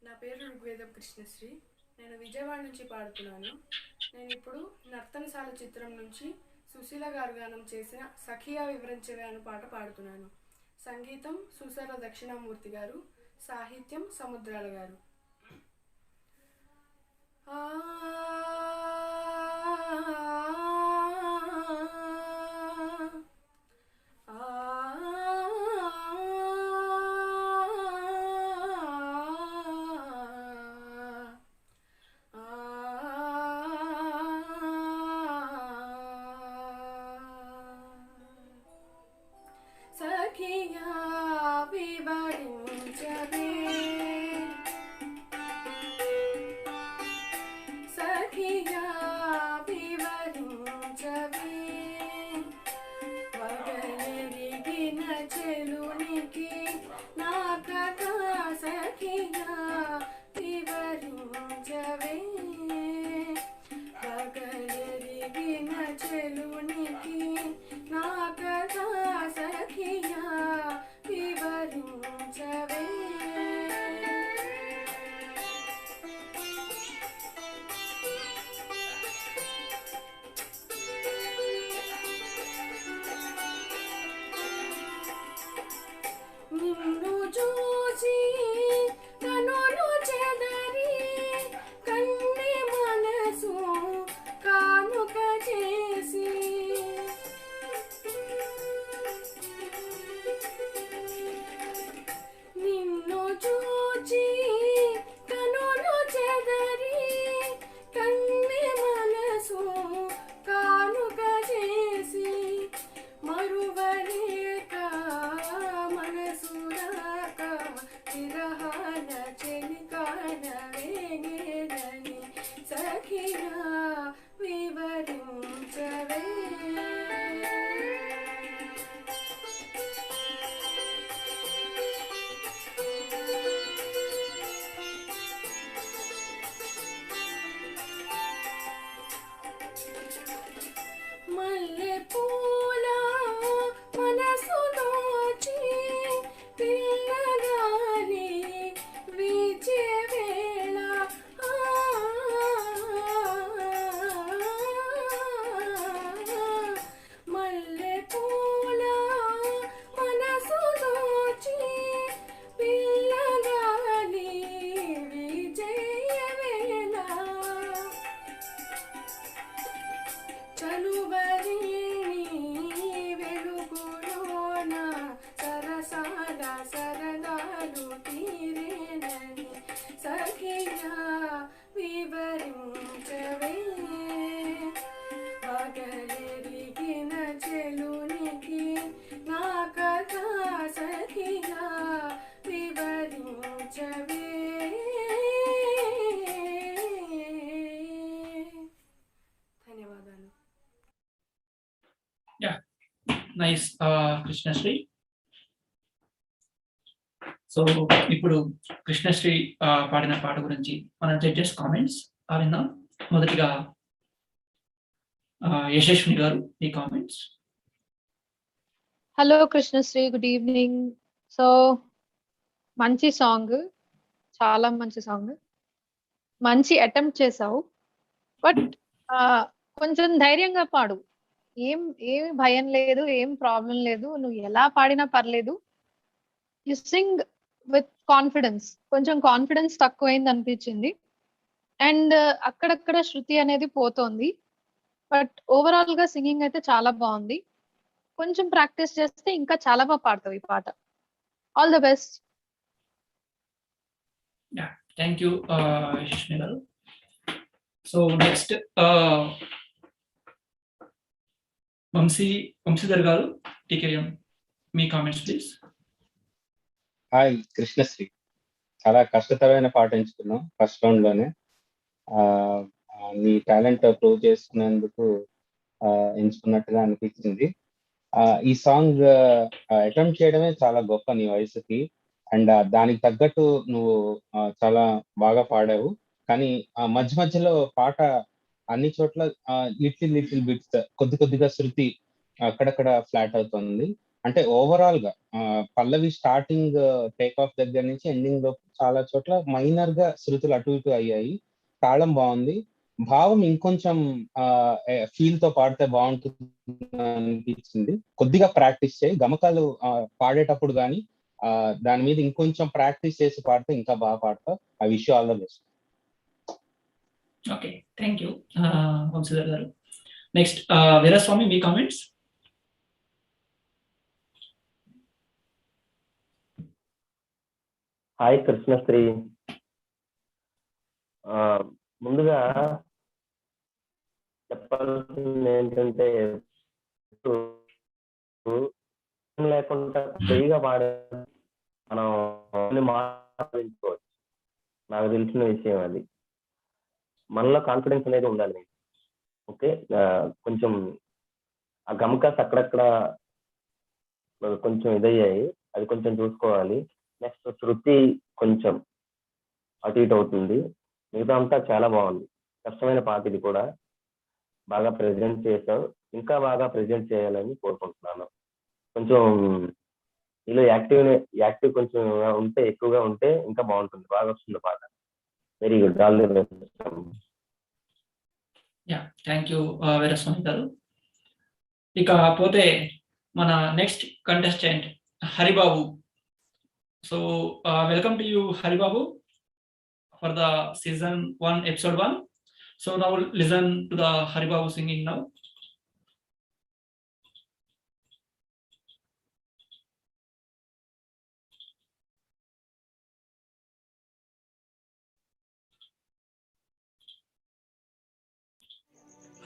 నా పేరు ఋగ్వేదం కృష్ణశ్రీ. నేను విజయవాడ నుంచి పాడుతున్నాను. నేను ఇప్పుడు నర్తనశాల చిత్రం నుంచి సుశీల గారు గానం చేసిన సఖియా వివరించవే అను పాట పాడుతున్నాను. సంగీతం సుసర దక్షిణామూర్తి గారు, సాహిత్యం సముద్రాల గారు. సఖియా వివరించవే, సఖియా వివరించవే, వగలెరిగిన చెలునికి నా కథ సఖియా వివరించవే, వగలెరిగిన చెలునికి నా కథ సఖియా వివరించవే. నిన్ను చూసి కనులు చెదరి కన్ని మనసు కానుక చేసి, నిన్ను చూచి కనులు చెదరి కన్ని మనసు కానుక చేసి, మరువలేక మనసు రాక విరహాల చెలికాన వేగేదని సఖియా వివరించవే. మల్లె పూల మనసు దోచి పిల్లగాలి వీచే వేళ, మల్లె పూల మనసు దోచి పిల్లగాలి వీచే వేళ, చలువరిని వెలుగులోన సరసాల సరదాలు తీరేనని సఖియా వివరించవే, పగలెరిగిన చెలునికి నా కథ సఖియా వివరించవే. ధన్యవాదాలు. నైస్ కృష్ణశ్రీ. సో ఇప్పుడు కృష్ణశ్రీ పాడిన పాట గురించి మన జడ్జెస్ కామెంట్స్ విందాం. మొదటిగా యశస్విని గారు ఈ comments. Hello Krishnasri, good evening. So మంచి సాంగ్, చాలా మంచి సాంగ్, మంచి అటెంప్ట్ చేసావు. బట్ కొంచెం ధైర్యంగా పాడు, ఏమి భయం లేదు, ఏం ప్రాబ్లం లేదు, నువ్వు ఎలా పాడినా పర్లేదు. You sing with confidence. కొంచెం కాన్ఫిడెన్స్ తక్కువైంది అనిపించింది, అండ్ అక్కడక్కడ శృతి అనేది పోతోంది. బట్ ఓవరాల్ గా సింగింగ్ అయితే చాలా బాగుంది. కొంచెం ప్రాక్టీస్ చేస్తే ఇంకా చాలా బాగా పాడతావు ఈ పాట. All the best. Thank you Yashaswini గారు. సో నెక్స్ట్ వంశీధర్ గారు, టీకేఎం, మీ కామెంట్స్ ప్లీజ్. హాయ్ కృష్ణశ్రీ, చాలా కష్టతరమైన పాట ఎంచుకున్నాం ఫస్ట్ రౌండ్ లోనే. నీ టాలెంట్ ప్రూవ్ చేసుకునేందుకు ఎంచుకున్నట్టుగా అనిపించింది. ఈ సాంగ్ అటెంప్ట్ చేయడమే చాలా గొప్ప నీ వయసుకి. అండ్ దానికి తగ్గట్టు నువ్వు చాలా బాగా పాడావు. కానీ మధ్య మధ్యలో పాట అన్ని చోట్ల లిటిల్ బిట్స్, కొద్దిగా శృతి అక్కడక్కడ ఫ్లాట్ అవుతుంది. అంటే ఓవరాల్ గా పల్లవి స్టార్టింగ్ టేక్ ఆఫ్ దగ్గర నుంచి ఎండింగ్ లో చాలా చోట్ల మైనర్ గా శృతులు అటు ఇటు అయ్యాయి. తాళం బాగుంది, భావం ఇంకొంచెం ఫీల్ తో పాడితే బాగుంటుంది అనిపించింది. కొద్దిగా ప్రాక్టీస్ చేయి, గమకాలు పాడేటప్పుడు కానీ దాని మీద ఇంకొంచెం ప్రాక్టీస్ చేసి పాడితే ఇంకా బాగా పాడతావు. I wish you all the best. Okay, thank you Vamshidhar గారు. నెక్స్ట్ వీరస్వామి, మీ కామెంట్స్. హాయ్ కృష్ణశ్రీ, ముందుగా చెప్పాల్సింది ఏంటంటే లేకుండా ఫ్రీగా పాడే మనం మాట్లాడుకోవచ్చు. నాకు తెలిసిన విషయం అది. మనలో కాన్ఫిడెన్స్ అనేది ఉండాలి. ఓకే, కొంచెం ఆ గమకాస్ అక్కడక్కడ కొంచెం ఇదయ్యాయి, అది కొంచెం చూసుకోవాలి. నెక్స్ట్ శృతి కొంచెం అటు ఇటు అవుతుంది, మిగతా అంతా చాలా బాగుంది. కష్టమైన పాట ఇది కూడా, బాగా ప్రెజెంట్ చేసావు. ఇంకా బాగా ప్రెజెంట్ చేయాలని కోరుకుంటున్నాను. కొంచెం ఇలా యాక్టివ్ కొంచెం ఉంటే, ఎక్కువగా ఉంటే ఇంకా బాగుంటుంది, బాగా వస్తుంది పాట. Very good, all the best. Yeah, thank you Veeraswamy గారు. ఇక పోతే మన next contestant Haribabu. So welcome to you Haribabu for the season 1 episode 1. So now listen to the Haribabu singing now.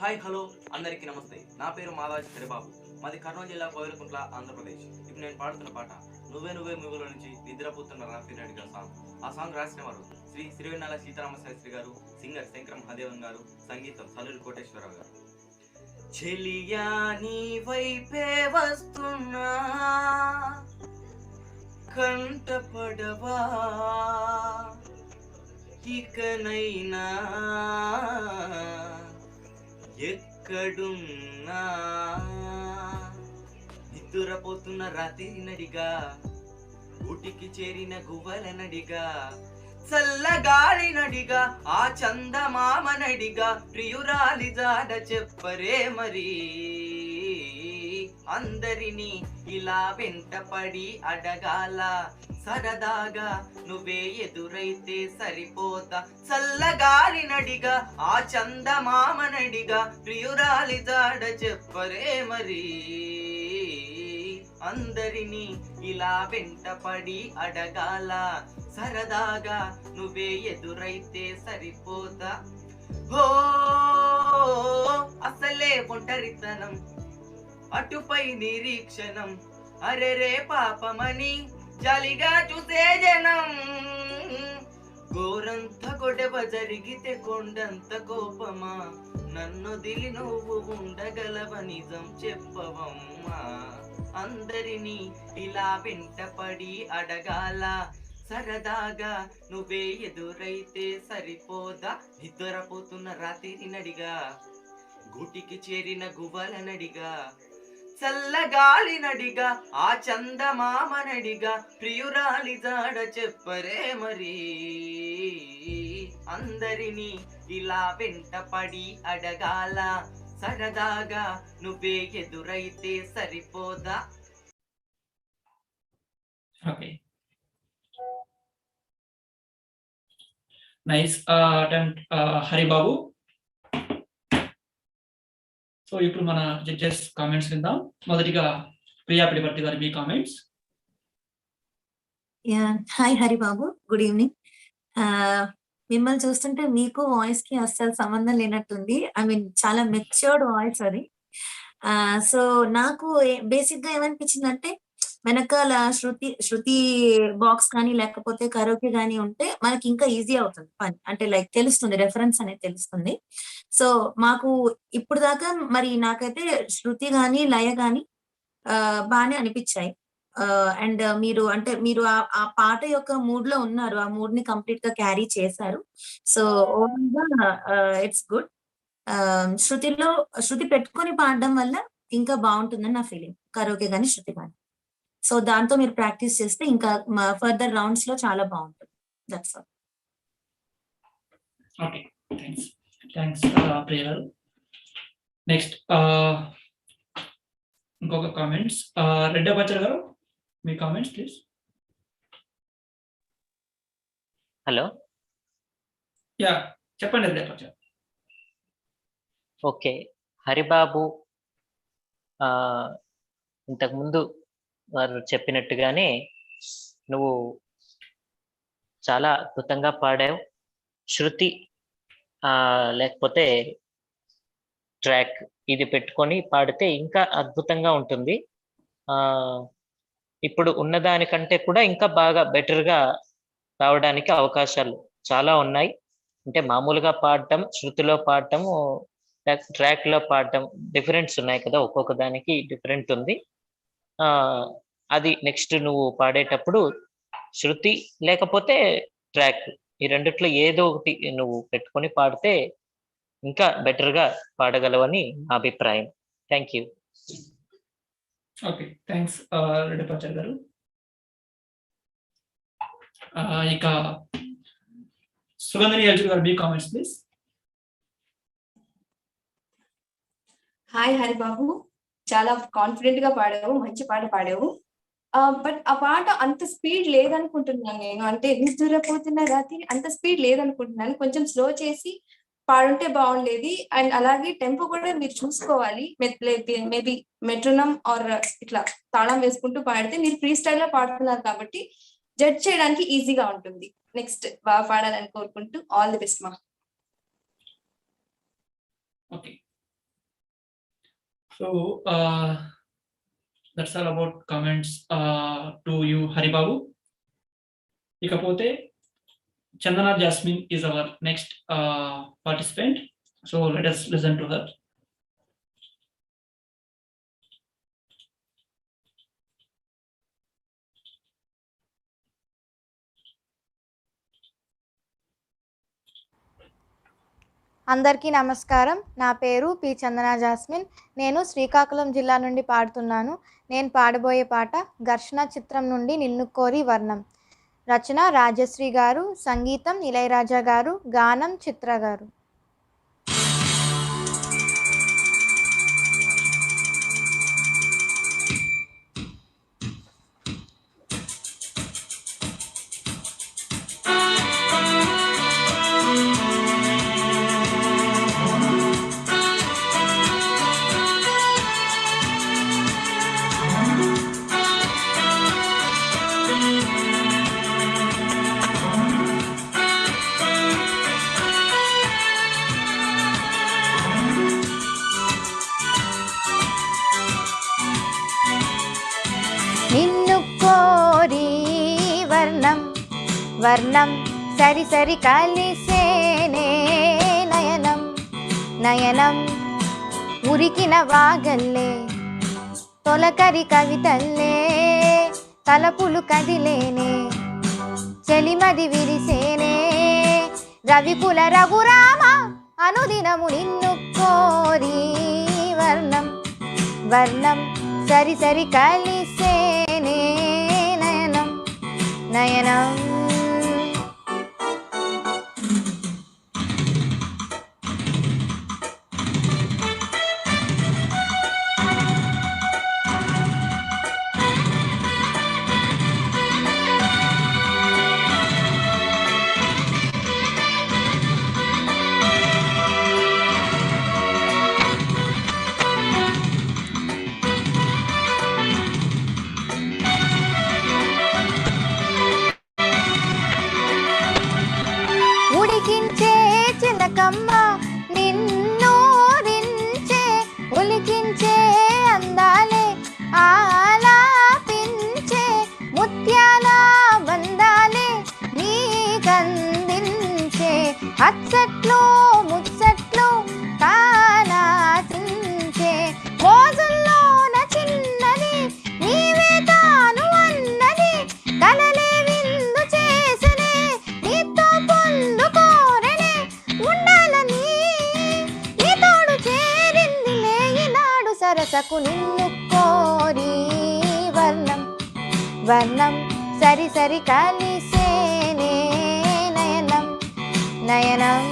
Hi, hello, అందరికీ నమస్తే. నా పేరు మాదాజి హరిబాబు, మాది కర్నూలు జిల్లా కోయిలకుంట్ల, ఆంధ్రప్రదేశ్. ఇప్పుడు నేను పాడుతున్న పాట నువ్వే నువ్వే మూవీలో నుంచి నిద్రపోతున్న రాత్రి నడిగా సాంగ్. ఆ సాంగ్ రాసిన వారు శ్రీ శ్రీవెన్నెల సీతారామ శాస్త్రి గారు, సింగర్ శంకర మహాదేవన్ గారు, సంగీతం సలూరి కోటేశ్వరరావు గారు. చెలియా నీ వైపే వస్తున్నా కంటపడవా ఇకనైనా ఎక్కడున్నా నిద్రపోతున్న రాత్రి నడిగా ఊటికి చేరిన గువ్వల నడిగా చల్లగాలి నడిగా ఆ చందమామ నడిగా ప్రియురాలి జాడ చెప్పరే మరి అందరినీ ఇలా వెంటపడి అడగాల సరదాగా నువ్వే ఎదురైతే సరిపోతా చల్లగాలి నడిగా ఆ చందమామ నడిగా ప్రియురాలి జాడ చెప్పరే మరి అందరినీ ఇలా వెంటపడి అడగాల సరదాగా నువ్వే ఎదురైతే సరిపోతా హో అసలే ఒంటరితనం అటుపై నిరీక్షణం అరెరే పాపమని జాలిగా చూసే జనం గోరంత గొడవ జరిగితే కొండంత కోపమా నన్నొదిలి నువ్వు ఉండగలవ నిజం చెప్పవమ్మా అందరినీ ఇలా వెంటపడి అడగాల సరదాగా నువ్వే ఎదురైతే సరిపోదా నిద్రపోతున్న రాత్రి నడిగా గూటికి చేరిన గువ్వల నడిగా చల్లగాలి నడిగా ఆ చందమామ నడిగా ప్రియురాలి జాడ చెప్పరే మరి అందరినీ ఇలా వెంటపడి అడగాల సరదాగా నువ్వే ఎదురైతే సరిపోదా. Okay, nice attempt Haribabu. So ఇప్పుడు మన జడ్జెస్ కామెంట్స్ విందాం. మొదటిగా ప్రియా పిడిపర్తి గారి మీ comments. Hi Haribabu, good evening. మిమ్మల్ని చూస్తుంటే మీకు వాయిస్ కి అస్సలు సంబంధం లేనట్టుంది. ఐ మీన్ చాలా మెచ్యూర్డ్ వాయిస్ అది. సో నాకు బేసిక్ గా ఏమనిపించిందంటే వెనకాల శృతి బాక్స్ కానీ లేకపోతే కరోకే గానీ ఉంటే మనకి ఇంకా ఈజీ అవుతుంది పని. అంటే లైక్ తెలుస్తుంది, రెఫరెన్స్ అనేది తెలుస్తుంది. సో మాకు ఇప్పుడు దాకా మరి నాకైతే శృతి గాని లయ గాని బానే అనిపించాయి. అండ్ మీరు ఆ పాట యొక్క మూడ్ లో ఉన్నారు. ఆ మూడ్ ని కంప్లీట్ గా క్యారీ చేశారు. సో ఓవరాల్ గా ఇట్స్ గుడ్. శృతి పెట్టుకొని పాడడం వల్ల ఇంకా బాగుంటుందని నా ఫీలింగ్, కరోకే గాని శృతి గాని. సో దాంతో మీరు ప్రాక్టీస్ చేస్తే ఇంకా ఫర్దర్ రౌండ్స్ లో చాలా బాగుంటుంది. That's all. ఓకే, థ్యాంక్స్ ప్రియ గారు. నెక్స్ట్ ఇంకొక కామెంట్స్, రెడ్డపచ్చర్ గారు మీ కామెంట్స్ ప్లీజ్. హలో, యా చెప్పండి రెడ్డపచ్చర్. ఓకే, హరిబాబు ఇంతకుముందు వారు చెప్పినట్టుగానే నువ్వు చాలా అద్భుతంగా పాడావు. శృతి లేకపోతే ట్రాక్ ఇది పెట్టుకొని పాడితే ఇంకా అద్భుతంగా ఉంటుంది. ఇప్పుడు ఉన్నదానికంటే కూడా ఇంకా బాగా బెటర్గా రావడానికి అవకాశాలు చాలా ఉన్నాయి. అంటే మామూలుగా పాడటం, శృతిలో పాడటము, ట్రాక్ లో పాడటం డిఫరెన్స్ ఉన్నాయి కదా, ఒక్కొక్క దానికి డిఫరెంట్ ఉంది. అది నెక్స్ట్ నువ్వు పాడేటప్పుడు శృతి లేకపోతే ట్రాక్, ఈ రెండిట్లో ఏదో ఒకటి నువ్వు పెట్టుకొని పాడితే ఇంకా బెటర్ గా పాడగలవని నా అభిప్రాయం. Thank you. ఓకే, థ్యాంక్స్ రెడ్డపచ్చర్ గారు. ఇక సుగంధని అర్జున్ గారు మీ కామెంట్స్ ప్లీజ్. హాయ్ హరిబాబు, చాలా కాన్ఫిడెంట్ గా పాడావు, మంచి పాట పాడావు. బట్ ఆ పాట అంత స్పీడ్ లేదనుకుంటున్నాను నేను. అంటే నిద్రపోతున్న రాత్రి అంత స్పీడ్ లేదనుకుంటున్నాను. కొంచెం స్లో చేసి పాడుంటే బాగుండేది. అండ్ అలాగే టెంపో కూడా మీరు చూసుకోవాలి. మేబీ మెట్రోనమ్ ఆర్ ఇట్లా తాళం వేసుకుంటూ పాడితే, మీరు ఫ్రీ స్టైల్లో పాడుతున్నారు కాబట్టి జడ్జ్ చేయడానికి ఈజీగా ఉంటుంది. నెక్స్ట్ బాగా పాడాలని కోరుకుంటూ ఆల్ ది బెస్ట్ మా. Okay, so that's all about comments to you Haribabu. ఇకపోతే Chandana Jasmine is our next participant. So let us listen to her. అందరికీ నమస్కారం. నా పేరు పి చందన జాస్మిన్. నేను శ్రీకాకుళం జిల్లా నుండి పాడుతున్నాను. నేను పాడబోయే పాట ఘర్షణ చిత్రం నుండి నిన్ను కోరి వర్ణం. రచన రాజశ్రీ గారు, సంగీతం ఇళయరాజా గారు, గానం చిత్ర గారు. నిన్ను కోరి వర్ణం వర్ణం సరి సరి కలిసేనే నయనం నయనం ఉరికిన వాగల్లే తొలకరి కవితల్లే తలపులు కదిలేనే చెలిమది విరిసేనే రవికుల రఘురామ అనుదినము నిన్ను కోరి వర్ణం వర్ణం సరి సరి కలిసేనే నయనం నయనం. నిన్ను కోరి వర్ణం వర్ణం సరి సరి కలిసేనే నయనం నయనం.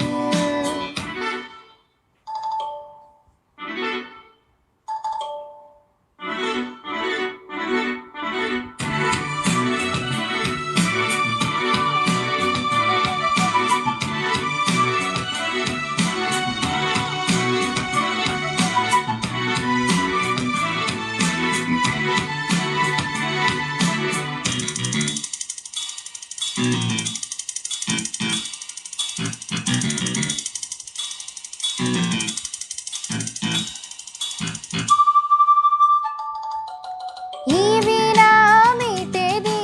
ఈ విరామితేది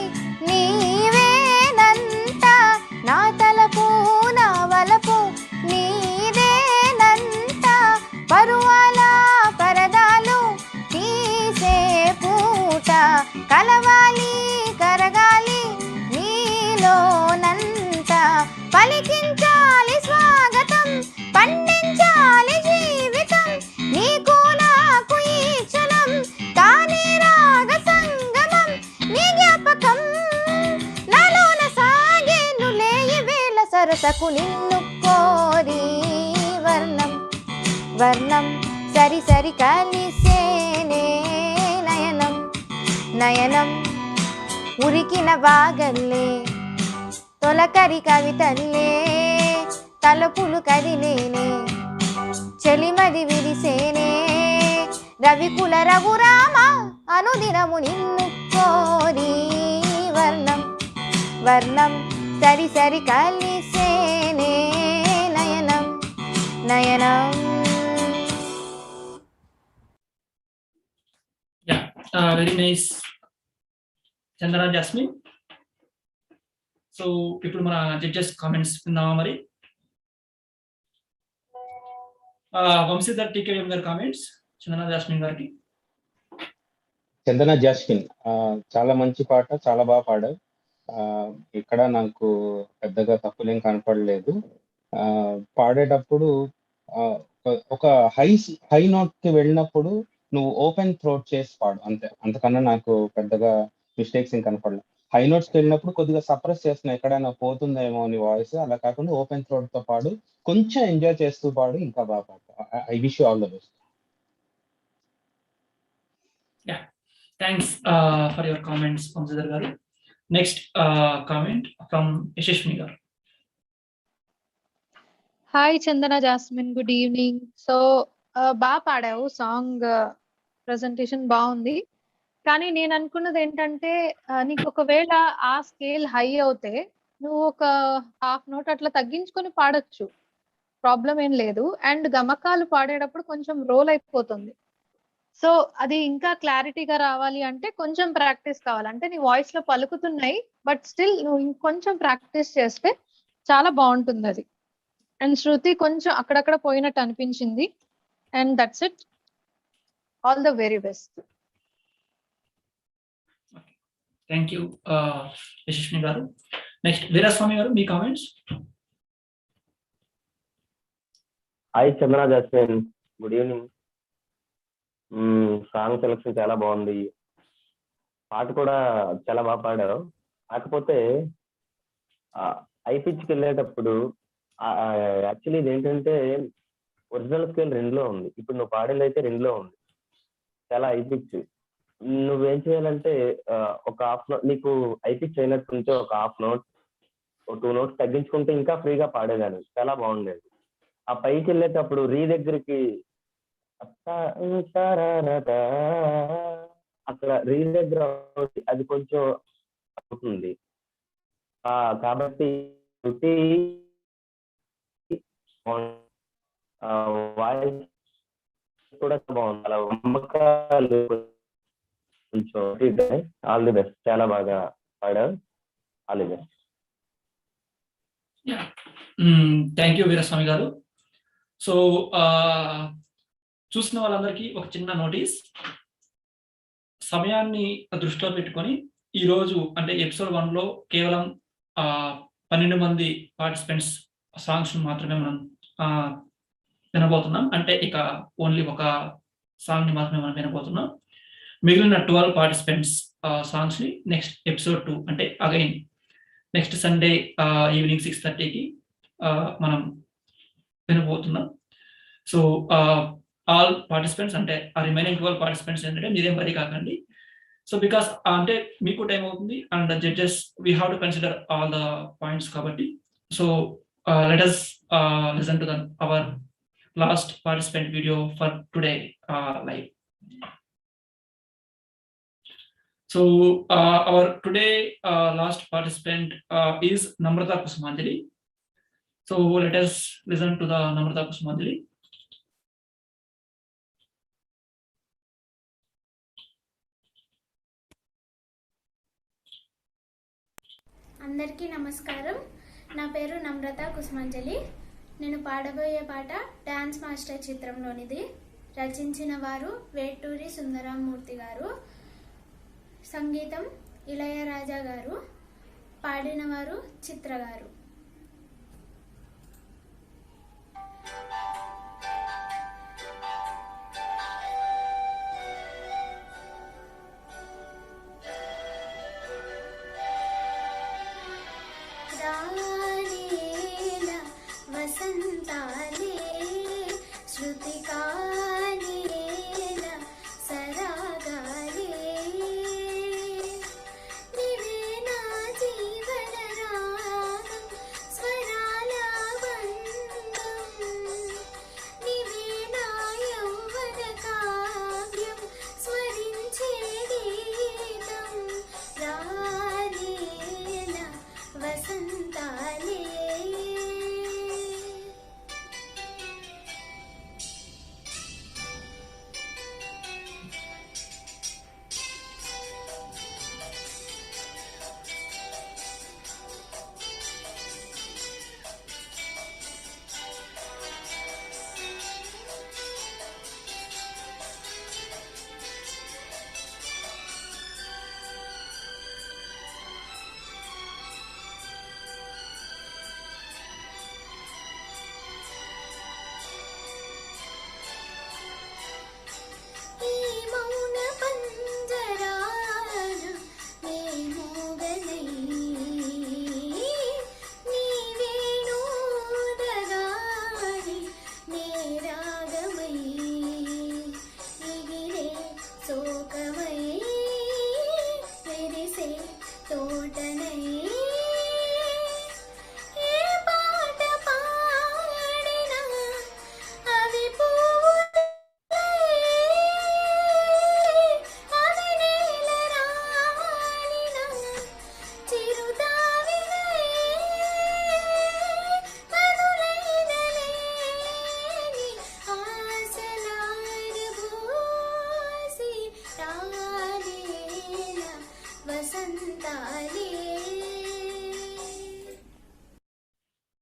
నీవేనంత నా తలపు నా వలపు నీదేనంత పరువాల పరదాలు తీసే పూట కలవాలి కరగాలి నీలోనంత పలికించాలి స్వాగతం పండించాలి జీవితం నీకు నాకు ఈ క్షణం తానే రాగ సంగమం నీ జ్ఞాపకం నాలోన సాగేనులే ఈ వేళ సరసకు నిన్ను కోరి వర్ణం వర్ణం సరి సరి కలిసేనే నయనం నయనం ఉరికిన వాగల్లే తొలకరి కవితల్లే తలపులు కదిలేనే చెలిమది విరిసేనే రవికుల రఘురామ అనుదినము నిన్ను కోరి వర్ణం వర్ణం సరి సరి కలిసేనే నయనం నయనం. వెరీ నైస్ చందన జాస్మిన్. సో ఇప్పుడు మన జడ్జెస్ కామెంట్స్ విందామా మరి. వంశీధర్ టీకేఎం గారి కామెంట్స్ చందన జాస్మిన్ గారికి. చందన జాస్మిన్ చాలా మంచి పాట, చాలా బాగా పాడావు. ఇక్కడ నాకు పెద్దగా తప్పులేం కనపడలేదు. పాడేటప్పుడు ఒక హై నోట్ కి వెళ్ళినప్పుడు నువ్వు ఓపెన్ థ్రోట్ చేసి పాడు అంతే, అంతకన్నా నాకు పెద్దగా మిస్టేక్స్ ఏం కనపడలేదు. హై నోట్స్కి వెళ్ళినప్పుడు కొద్దిగా సప్రెస్ చేస్తున్నా, ఎక్కడైనా పోతుందేమో నీ వాయిస్, అలా కాకుండా ఓపెన్ థ్రోట్ తో పాడు, కొంచెం ఎంజాయ్ చేస్తూ పాడు, ఇంకా బాగా పాడు. I wish you all the best. Thanks for your comments Vamshidhar గారు. నెక్స్ట్ కామెంట్ ఫ్రమ్ యశస్విని గారు. Hi Chandana Jasmine, good evening. So బాగా పాడావు, సాంగ్ ప్రెజెంటేషన్ బాగుంది. కానీ నేను అనుకున్నది ఏంటంటే నీకు ఒకవేళ ఆ స్కేల్ హై అవుతే నువ్వు ఒక హాఫ్ నోట్ అట్లా తగ్గించుకొని పాడొచ్చు, ప్రాబ్లం ఏం లేదు. అండ్ గమకాలు పాడేటప్పుడు కొంచెం రోల్ అయిపోతుంది. సో అది ఇంకా క్లారిటీగా రావాలి అంటే కొంచెం ప్రాక్టీస్ కావాలి. అంటే నీ వాయిస్ లో పలుకుతున్నాయి, బట్ స్టిల్ నువ్వు ఇంకొంచెం ప్రాక్టీస్ చేస్తే చాలా బాగుంటుంది అది. అండ్ శృతి కొంచెం అక్కడక్కడ పోయినట్టు అనిపించింది. And that's it, all the very best. Thank you Yashaswini గారు. నెక్స్ట్ వీరస్వామి గారు, మీ comments. Hi Chandana Jasmine, good evening. Song selection చాలా బాగుంది, పాట కూడా చాలా బాగా పాడారు. కాకపోతే ఐ పిచ్కి వెళ్ళేటప్పుడు యాక్చువల్లీ ఇది ఏంటంటే ఒరిజినల్ స్కేల్ 2లో ఉంది, ఇప్పుడు నువ్వు పాడేది అయితే 2లో ఉంది, చాలా ఐ పిచ్. నువ్వేం చేయాలంటే ఒక హాఫ్ నోట్, నీకు ఐ పిచ్ అయినట్టు ఉంటే ఒక హాఫ్ నోట్, 2 notes తగ్గించుకుంటే ఇంకా ఫ్రీగా పాడేదాన్ని, చాలా బాగుండేది. ఆ పైకి వెళ్ళేటప్పుడు రీ దగ్గరికి అక్కడ రీ దగ్గర అది కొంచెం అవుతుంది. కాబట్టి వాయిస్ కూడా బాగుంది, అలా అమ్మకాలు కొంచెం. ఆల్ ది బెస్ట్, చాలా బాగా పాడారు, all the best. Thank you Veeraswamy గారు. సో చూసిన వాళ్ళందరికీ ఒక చిన్న నోటీస్, సమయాన్ని దృష్టిలో పెట్టుకొని ఈరోజు అంటే ఎపిసోడ్ 1లో కేవలం 12 మంది పార్టిసిపెంట్స్ సాంగ్స్ మాత్రమే మనం వినబోతున్నాం. అంటే ఇక ఓన్లీ ఒక సాంగ్ ని మాత్రమే మనం వినబోతున్నాం. మిగిలిన 12 పార్టిసిపెంట్స్ సాంగ్స్ ని నెక్స్ట్ ఎపిసోడ్ 2 అంటే అగైన్ నెక్స్ట్ సండే ఈవినింగ్ 6:30కి మనం వినబోతున్నాం. సో ఆల్ పార్టిసిపెంట్స్ అంటే ఆ రిమైనింగ్ 12 పార్టిసిపెంట్స్ ఏంటంటే మీరేం వరీ కాకండి. సో బికాస్ అంటే మీకు టైం అవుతుంది and judges we have to consider all the points కాబట్టి. So let us listen to our last participant video for today live. So our today last participant is Namrata Kusumanjali. So let us listen to the Namrata Kusumanjali. అందరికీ నమస్కారం. నా పేరు నమ్రత కుసుమంజలి. నేను పాడబోయే పాట dance master చిత్రంలోనిది. రచించిన వారు వేటూరి సుందరమూర్తి గారు, సంగీతం ఇళయరాజా గారు, పాడిన వారు చిత్ర గారు. వసంతాలే శృతికాలేల సరాగాలే నీవే నా జీవన రాగం స్వరాల బంధం నీవే నా యౌవన కావ్యం స్మరించే గీతం రాలేల వసంతాలే.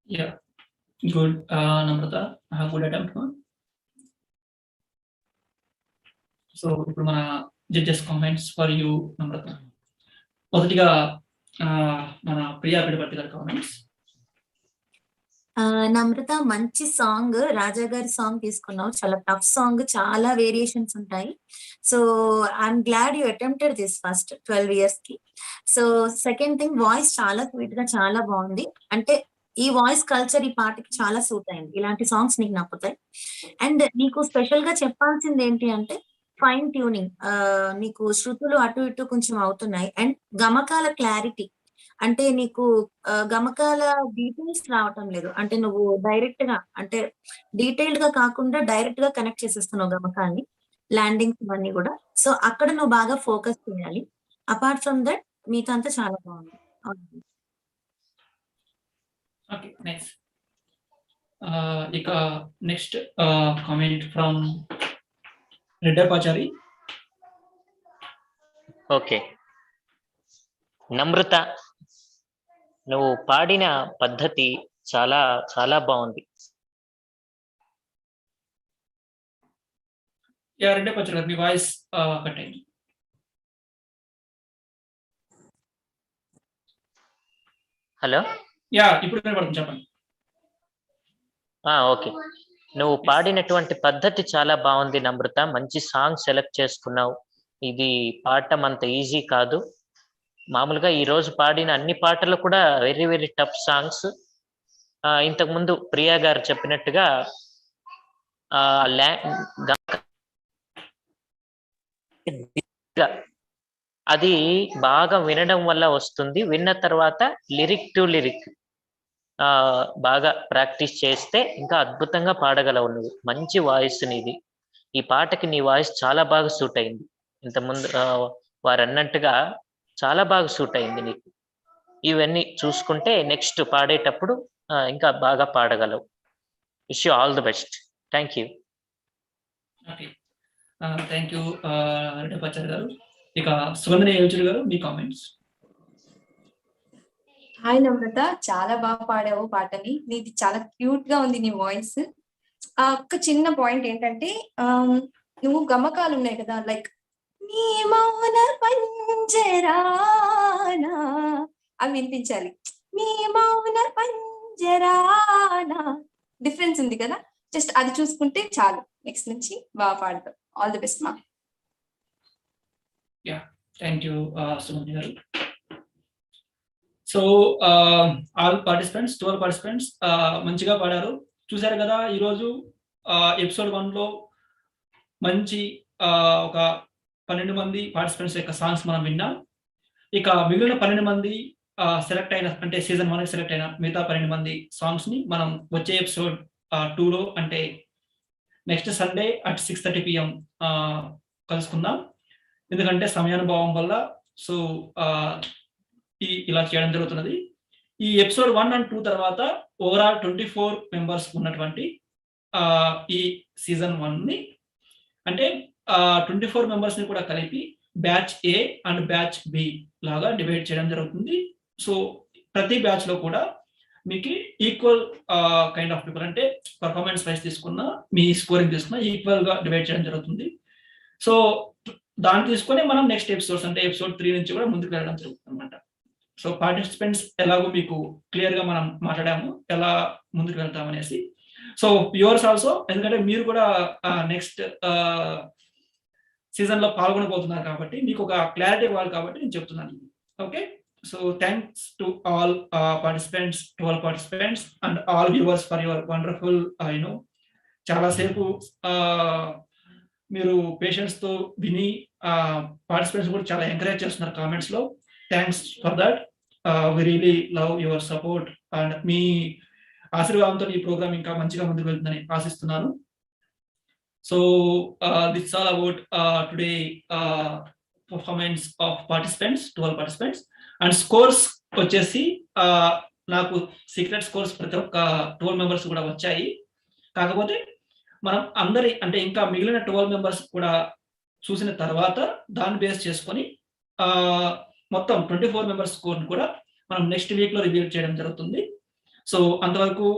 Yeah, good, Namrata. Good attempt, huh? So ఇప్పుడు మన జడ్జెస్ కామెంట్స్ ఫర్ యూ నమ్రత. మొదటిగా మన ప్రియా పిడపర్తి గారి కామెంట్స్. నమ్రత మంచి సాంగ్, రాజా గారి సాంగ్ తీసుకున్నావు. చాలా టఫ్ సాంగ్, చాలా వేరియేషన్స్ ఉంటాయి. So I'm glad you attempted this first 12 years కి. సో సెకండ్ థింగ్, వాయిస్ చాలా స్వీట్ గా చాలా బాగుంది. అంటే ఈ వాయిస్ కల్చర్ ఈ పాటకి చాలా సూట్ అయింది. ఇలాంటి సాంగ్స్ నీకు నప్పుతాయి. అండ్ నీకు స్పెషల్ గా చెప్పాల్సింది ఏంటి అంటే ఫైన్ ట్యూనింగ్. నీకు శృతులు అటు ఇటు కొంచెం అవుతున్నాయి. అండ్ గమకాల క్లారిటీ, అంటే నీకు గమకాల డీటెయిల్స్ రావటం లేదు. అంటే నువ్వు డైరెక్ట్ గా, అంటే డీటెయిల్డ్ గా కాకుండా డైరెక్ట్ గా కనెక్ట్ చేసేస్తున్నావు గమకాల్ని, ల్యాండింగ్స్ ఇవన్నీ కూడా. సో అక్కడ నువ్వు బాగా ఫోకస్ చేయాలి. అపార్ట్ ఫ్రమ్ దట్ మీతో అంతా చాలా బాగుంది. Okay, nice. ఇక నెక్స్ట్ కామెంట్ ఫ్రమ్ రెడ్డపాచారి. ఓకే, నమ్రత నువ్వు పాడిన పద్ధతి చాలా చాలా బాగుంది. యా, రెడ్డపాచారి గారు మీ వాయిస్ కట్ అయింది. హలో, యా ఇప్పుడు వినపడుతుంది, చెప్పండి. ఓకే, నువ్వు పాడినటువంటి పద్ధతి చాలా బాగుంది నమ్రత. మంచి సాంగ్ సెలెక్ట్ చేసుకున్నావు. ఇది పాడటం అంత ఈజీ కాదు. మామూలుగా ఈ రోజు పాడిన అన్ని పాటలు కూడా వెరీ వెరీ టఫ్ సాంగ్స్. ఇంతకుముందు ప్రియా గారు చెప్పినట్టుగా అది బాగా వినడం వల్ల వస్తుంది. విన్న తర్వాత లిరిక్ టు లిరిక్ బాగా ప్రాక్టీస్ చేస్తే ఇంకా అద్భుతంగా పాడగలవు నువ్వు. మంచి వాయిస్ నీది. ఈ పాటకి నీ వాయిస్ చాలా బాగా సూట్ అయింది. ఇంతకుముందు వారు అన్నట్టుగా చాలా బాగా సూట్ అయింది నీకు. ఇవన్నీ చూసుకుంటే నెక్స్ట్ పాడేటప్పుడు ఇంకా బాగా పాడగలవు. Wish you all the best. Thank you. Okay, thank you రెడ్డపాచారి గారు. ఇక సుగంధని యోచుడు గారు, మీ కామెంట్స్. హాయ్ నమ్రత, చాలా బాగా పాడావు పాటని. నీది చాలా క్యూట్ గా ఉంది నీ వాయిస్. ఒక్క చిన్న పాయింట్ ఏంటంటే నువ్వు గమకాలు ఉన్నాయి కదా, లైక్ నీ మౌన పంజరానా అవి వినిపించాలి. నీ మౌన పంజరానా డిఫరెన్స్ ఉంది కదా, జస్ట్ అది చూసుకుంటే చాలు. నెక్స్ట్ నుంచి బాగా పాడతావు. ఆల్ ది బెస్ట్ మా. యా, థ్యాంక్ యూ సుగంధి గారు. సో ఆల్ పార్టిసిపెంట్స్, 12 పార్టిసిపెంట్స్ మంచిగా పాడారు. చూశారు కదా, ఈరోజు ఎపిసోడ్ 1లో మంచి ఒక 12 మంది పార్టిసిపెంట్స్ యొక్క సాంగ్స్ మనం విన్నాం. ఇక మిగిలిన 12 మంది సెలెక్ట్ అయిన, అంటే సీజన్ 1 సెలెక్ట్ అయిన మిగతా 12 మంది సాంగ్స్ ని మనం వచ్చే ఎపిసోడ్ 2లో, అంటే నెక్స్ట్ సండే at 6:30 PM కలుసుకుందాం. ఎందుకంటే సమయానుభావం వల్ల సో ఇలా చేయడం జరుగుతున్నది. ఈ ఎపిసోడ్ 1 and 2 తర్వాత ఓవరాల్ 24 మెంబర్స్ ఉన్నటువంటి ఈ సీజన్ 1 ని, అంటే 24 మెంబర్స్ ని కూడా కలిపి batch A and batch B లాగా డివైడ్ చేయడం జరుగుతుంది. సో ప్రతి బ్యాచ్ లో కూడా మీకు ఈక్వల్ కైండ్ ఆఫ్ పీపుల్, అంటే పర్ఫార్మెన్స్ వైజ్ తీసుకున్న, మీ స్కోరింగ్ తీసుకున్న ఈక్వల్ గా డివైడ్ చేయడం జరుగుతుంది. సో దాన్ని తీసుకొని మనం నెక్స్ట్ ఎపిసోడ్స్, అంటే ఎపిసోడ్ 3 నుంచి కూడా ముందుకు వెళ్ళడం జరుగుతుంది అనమాట. సో పార్టిసిపెంట్స్ ఎలాగో మీకు క్లియర్ గా మనం మాట్లాడాము ఎలా ముందుకు వెళ్తాం అనేసి. సో వ్యూవర్స్ ఆల్సో, ఎందుకంటే మీరు కూడా నెక్స్ట్ సీజన్ లో పాల్గొనబోతున్నారు కాబట్టి మీకు ఒక క్లారిటీ ఇవ్వాలి కాబట్టి నేను చెప్తున్నాను. Okay, so thanks to all participants, 12 participants and all viewers for your wonderful చాలాసేపు మీరు పేషెన్స్ తో విని పార్టిసిపెంట్స్ కూడా చాలా ఎంకరేజ్ చేస్తున్నారు కామెంట్స్ లో. Thanks for that. We really love your support and మీ ఆశీర్వాదంతో ఈ ప్రోగ్రామ్ ఇంకా మంచిగా ముందుకు వెళ్తుందని ఆశిస్తున్నాను. So that's all about today performance of participants, 12 participants. And scores వచ్చేసి నాకు సీక్రెట్ స్కోర్స్ ప్రతి ఒక్క 12 మెంబర్స్ కూడా వచ్చాయి. కాకపోతే మనం అందరి, అంటే ఇంకా మిగిలిన 12 మెంబర్స్ కూడా చూసిన తర్వాత దాన్ని బేస్ చేసుకొని మొత్తం 24 మెంబర్స్ స్కోర్ని కూడా మనం నెక్స్ట్ వీక్లో రివీల్ చేయడం జరుగుతుంది. సో అంతవరకు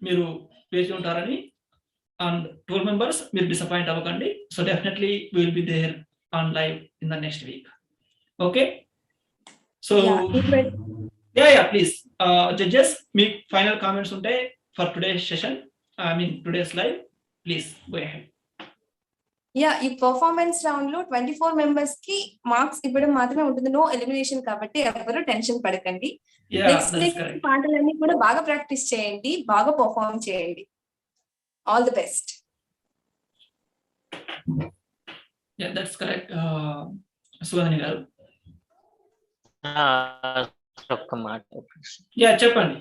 మీరు వేచి ఉంటారని, అండ్ 12 మెంబర్స్ మీరు డిసప్పాయింట్ అవ్వకండి. So definitely will be there on live in the next week. Okay, so yeah please judges, మీ ఫైనల్ కామెంట్స్ ఉంటే for today's session, I mean today's live, please go ahead. Yeah, ఈ performance round లో 24 members కి marks ఇవ్వడం మాత్రమే ఉంటుంది, no elimination. కాబట్టి ఎవరు టెన్షన్ పడకండి. నెక్స్ట్ పాటలన్నీ కూడా బాగా ప్రాక్టీస్ చేయండి, బాగా పర్ఫార్మ్ చేయండి. All the best. Yeah, that's correct Sugandhani garu. ఒక్క మాట. యా, చెప్పండి.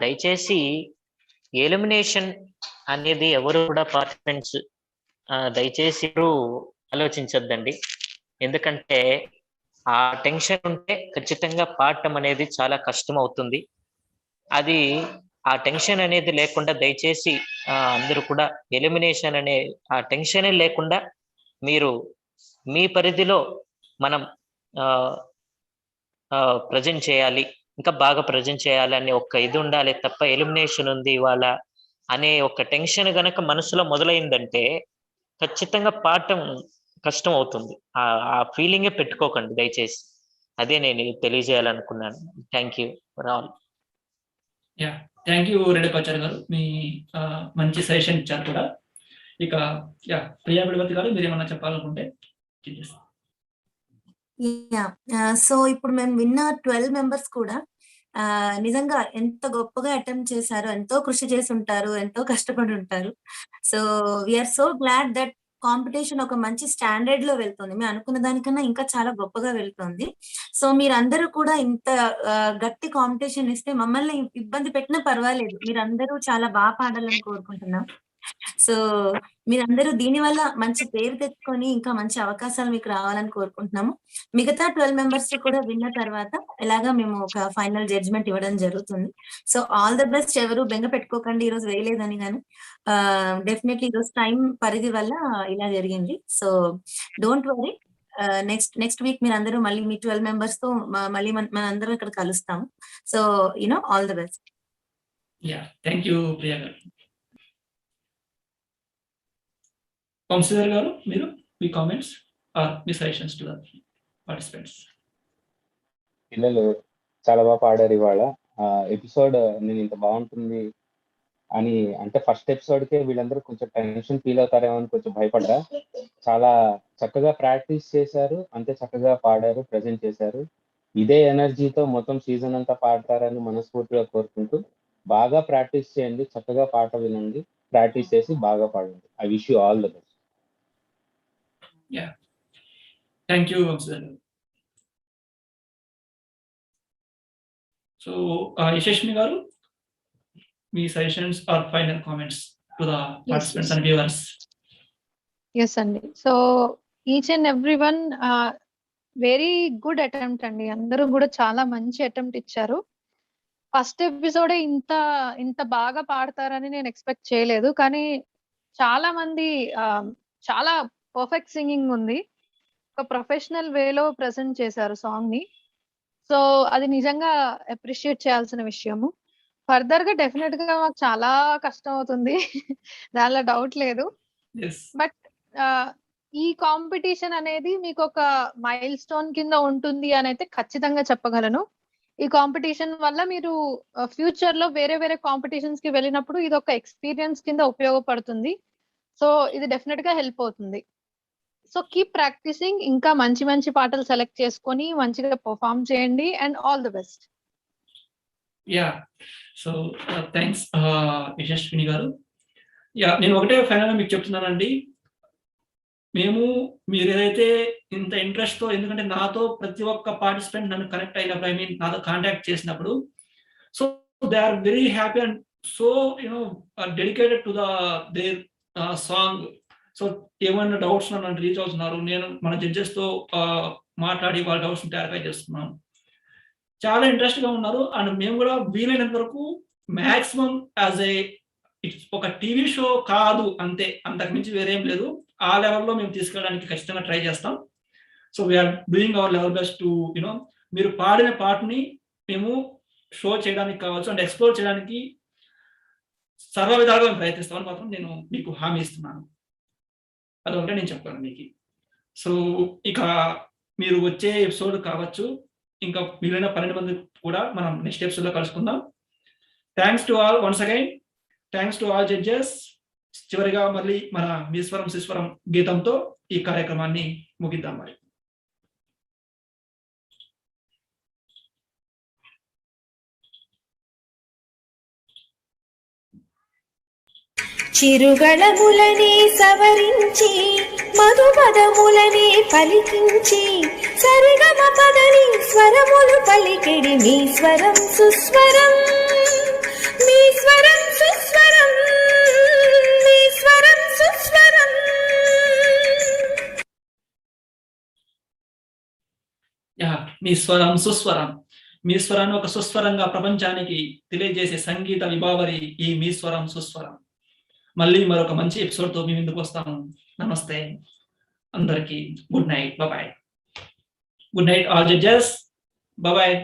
దయచేసి ఎలిమినేషన్ అనేది ఎవరు కూడా పార్టిసిపెంట్స్ దయచేసి ఆలోచించొద్దండి. ఎందుకంటే ఆ టెన్షన్ ఉంటే ఖచ్చితంగా పాడటం అనేది చాలా కష్టం అవుతుంది. అది ఆ టెన్షన్ అనేది లేకుండా దయచేసి అందరూ కూడా ఎలిమినేషన్ అనే ఆ టెన్షనే లేకుండా మీరు మీ పరిధిలో మనం ప్రజెంట్ చేయాలి, ఇంకా బాగా ప్రజెంట్ చేయాలి అనే ఒక ఇది ఉండాలి తప్ప ఎలిమినేషన్ ఉంది ఇవాళ అనే ఒక టెన్షన్ గనక మనసులో మొదలైందంటే ఖచ్చితంగా పాడటం కష్టం అవుతుంది. ఆ ఫీలింగే పెట్టుకోకండి దయచేసి. అదే నేను తెలియజేయాలనుకున్నాను. Thank you for all. Yeah, thank you రెడ్డపాచారి garu, మీ మంచి సజెషన్ ఇచ్చారు కూడా. ఇక ప్రియా విడవతి గారు మీరు ఏమన్నా చెప్పాలనుకుంటే చెప్పేసి. సో ఇప్పుడు మేము విన్న 12 మెంబర్స్ కూడా నిజంగా ఎంత గొప్పగా అటెంప్ట్ చేశారు, ఎంతో కృషి చేసి ఉంటారు, ఎంతో కష్టపడి ఉంటారు. So we're so glad that competition ఒక మంచి స్టాండర్డ్ లో వెళ్తుంది. మేము అనుకున్న దానికన్నా ఇంకా చాలా గొప్పగా వెళ్తుంది. సో మీరందరూ కూడా ఇంత గట్టి కాంపిటీషన్ ఇస్తే మమ్మల్ని ఇబ్బంది పెట్టినా పర్వాలేదు, మీరందరూ చాలా బాగా పాడాలని కోరుకుంటున్నాం. సో మీరందరూ దీని వల్ల మంచి పేరు తెచ్చుకొని ఇంకా మంచి అవకాశాలు మీకు రావాలని కోరుకుంటున్నాము. మిగతా 12 మెంబర్స్ కూడా విన్న తర్వాత ఎలాగా మేము ఒక ఫైనల్ జడ్జ్మెంట్ ఇవ్వడం జరుగుతుంది. So all the best. ఎవరు బెంగ పెట్టుకోకండి ఈ రోజు వేయలేదని, కానీ డెఫినెట్లీ ఈ రోజు టైం పరిధి వల్ల ఇలా జరిగింది. So don't worry, next week మీరు అందరూ మళ్ళీ మీ 12 మెంబర్స్ తో మళ్ళీ మన అందరం ఇక్కడ కలుస్తాము. So all the best. Thank you Priya garu. Vamsidhar garu మీరు మీ కామెంట్స్ ఆర్ మీ సజెషన్స్ టు ద పార్టిసిపెంట్స్. పిల్లలు చాలా బాగా పాడారు ఇవాళ. ఎపిసోడ్ నేను ఇంత బాగుంటుంది అని అంటే ఫస్ట్ ఎపిసోడ్కే వీళ్ళందరూ కొంచెం టెన్షన్ ఫీల్ అవుతారేమో అని కొంచెం భయపడ్డా. చాలా చక్కగా ప్రాక్టీస్ చేశారు, అంతే చక్కగా పాడారు, ప్రజెంట్ చేశారు. ఇదే ఎనర్జీతో మొత్తం సీజన్ అంతా పాడతారని మనస్ఫూర్తిగా కోరుకుంటూ బాగా ప్రాక్టీస్ చేయండి, చక్కగా పాట వినండి, ప్రాక్టీస్ చేసి బాగా పాడండి. I wish you all the best. Thank you Vamshidhar garu. So Yashaswini గారు మీ suggestions or final comments to the participants and viewers. Yes అండి. So each and every one very good attempt అండి. అందరూ కూడా చాలా మంచి అటెంప్ట్ ఇచ్చారు. ఫస్ట్ ఎపిసోడే ఇంత బాగా పాడతారని నేను ఎక్స్పెక్ట్ చేయలేదు, కానీ చాలా మంది చాలా పర్ఫెక్ట్ సింగింగ్ ఉంది. ఒక ప్రొఫెషనల్ వేలో ప్రెజెంట్ చేశారు సాంగ్ ని. సో అది నిజంగా అప్రిషియేట్ చేయాల్సిన విషయము. ఫర్దర్ గా డెఫినెట్ గా మాకు చాలా కష్టం అవుతుంది, దానిలో డౌట్ లేదు. బట్ ఈ కాంపిటీషన్ అనేది మీకు ఒక మైల్ స్టోన్ కింద ఉంటుంది అని అయితే ఖచ్చితంగా చెప్పగలను. ఈ కాంపిటీషన్ వల్ల మీరు ఫ్యూచర్ లో వేరే వేరే కాంపిటీషన్స్ కి వెళ్ళినప్పుడు ఇది ఒక ఎక్స్పీరియన్స్ కింద ఉపయోగపడుతుంది. సో ఇది డెఫినెట్ గా హెల్ప్ అవుతుంది. సో కీప్ ప్రాక్టీసింగ్, ఇంకా మంచి మంచి పాటలు సెలెక్ట్ చేసుకొని మంచిగా పర్ఫామ్ చేయండి and all the best. So thanks Yashaswini garu. నేను ఒకటే ఫైనల్ మీకు చెప్తున్నానండి, మీరు ఏదైతే ఇంత ఇంట్రెస్ట్ తో, ఎందుకంటే నాతో ప్రతి ఒక్క పార్టిసిపెంట్ నన్ను కనెక్ట్ అయినప్పుడు, నాతో కాంటాక్ట్ చేసినప్పుడు, so they are very happy and so dedicated to their song. So ఏమైనా డౌట్స్ నన్ను రీచ్ అవుతున్నారు, నేను మన జడ్జెస్ తో మాట్లాడి వాళ్ళ డౌట్స్ క్లారిఫై చేస్తున్నాను. చాలా ఇంట్రెస్ట్ గా ఉన్నారు. అండ్ మేము కూడా వీలైనంత వరకు మాక్సిమం యాజ్ ఇట్స్ ఒక టీవీ షో కాదు అంతే, అంతకు మించి వేరేం లేదు, ఆ లెవెల్లో మేము తీసుకెళ్ళడానికి ఖచ్చితంగా ట్రై చేస్తాం. So we're doing our level best to మీరు పాడిన పాటని మేము షో చేయడానికి కావచ్చు అండ్ ఎక్స్ప్లోర్ చేయడానికి సర్వ విధాలుగా ప్రయత్నిస్తామని మాత్రం నేను మీకు హామీ ఇస్తున్నాను. అదొకటే నేను చెప్తాను మీకు. సో ఇక మీరు వచ్చే ఎపిసోడ్ కావచ్చు, ఇంకా మిగిలిన 12 మంది కూడా మనం నెక్స్ట్ ఎపిసోడ్ లో కలుసుకుందాం. Thanks to all once again, thanks to all judges. చివరిగా మళ్ళీ మన మీస్వరం శిస్వరం గీతంతో ఈ కార్యక్రమాన్ని ముగిద్దాం. మరి చిరుగళములనే సవరించి మధుపదములనే పలికించి సరిగమ పదని స్వరములు పలికిడి మీ స్వరం సుస్వరం, మీ స్వరం సుస్వరం, మీ స్వరం సుస్వరం. మీ స్వరం సుస్వరం, మీ స్వరాన్ని ఒక సుస్వరంగా ప్రపంచానికి తెలియజేసే సంగీత విభావరి ఈ మీ స్వరం సుస్వరం. మళ్ళీ మరొక మంచి ఎపిసోడ్ తో మీ ముందుకు వస్తాను. నమస్తే అందరికి. Good night, bye. Good night all judges, bye.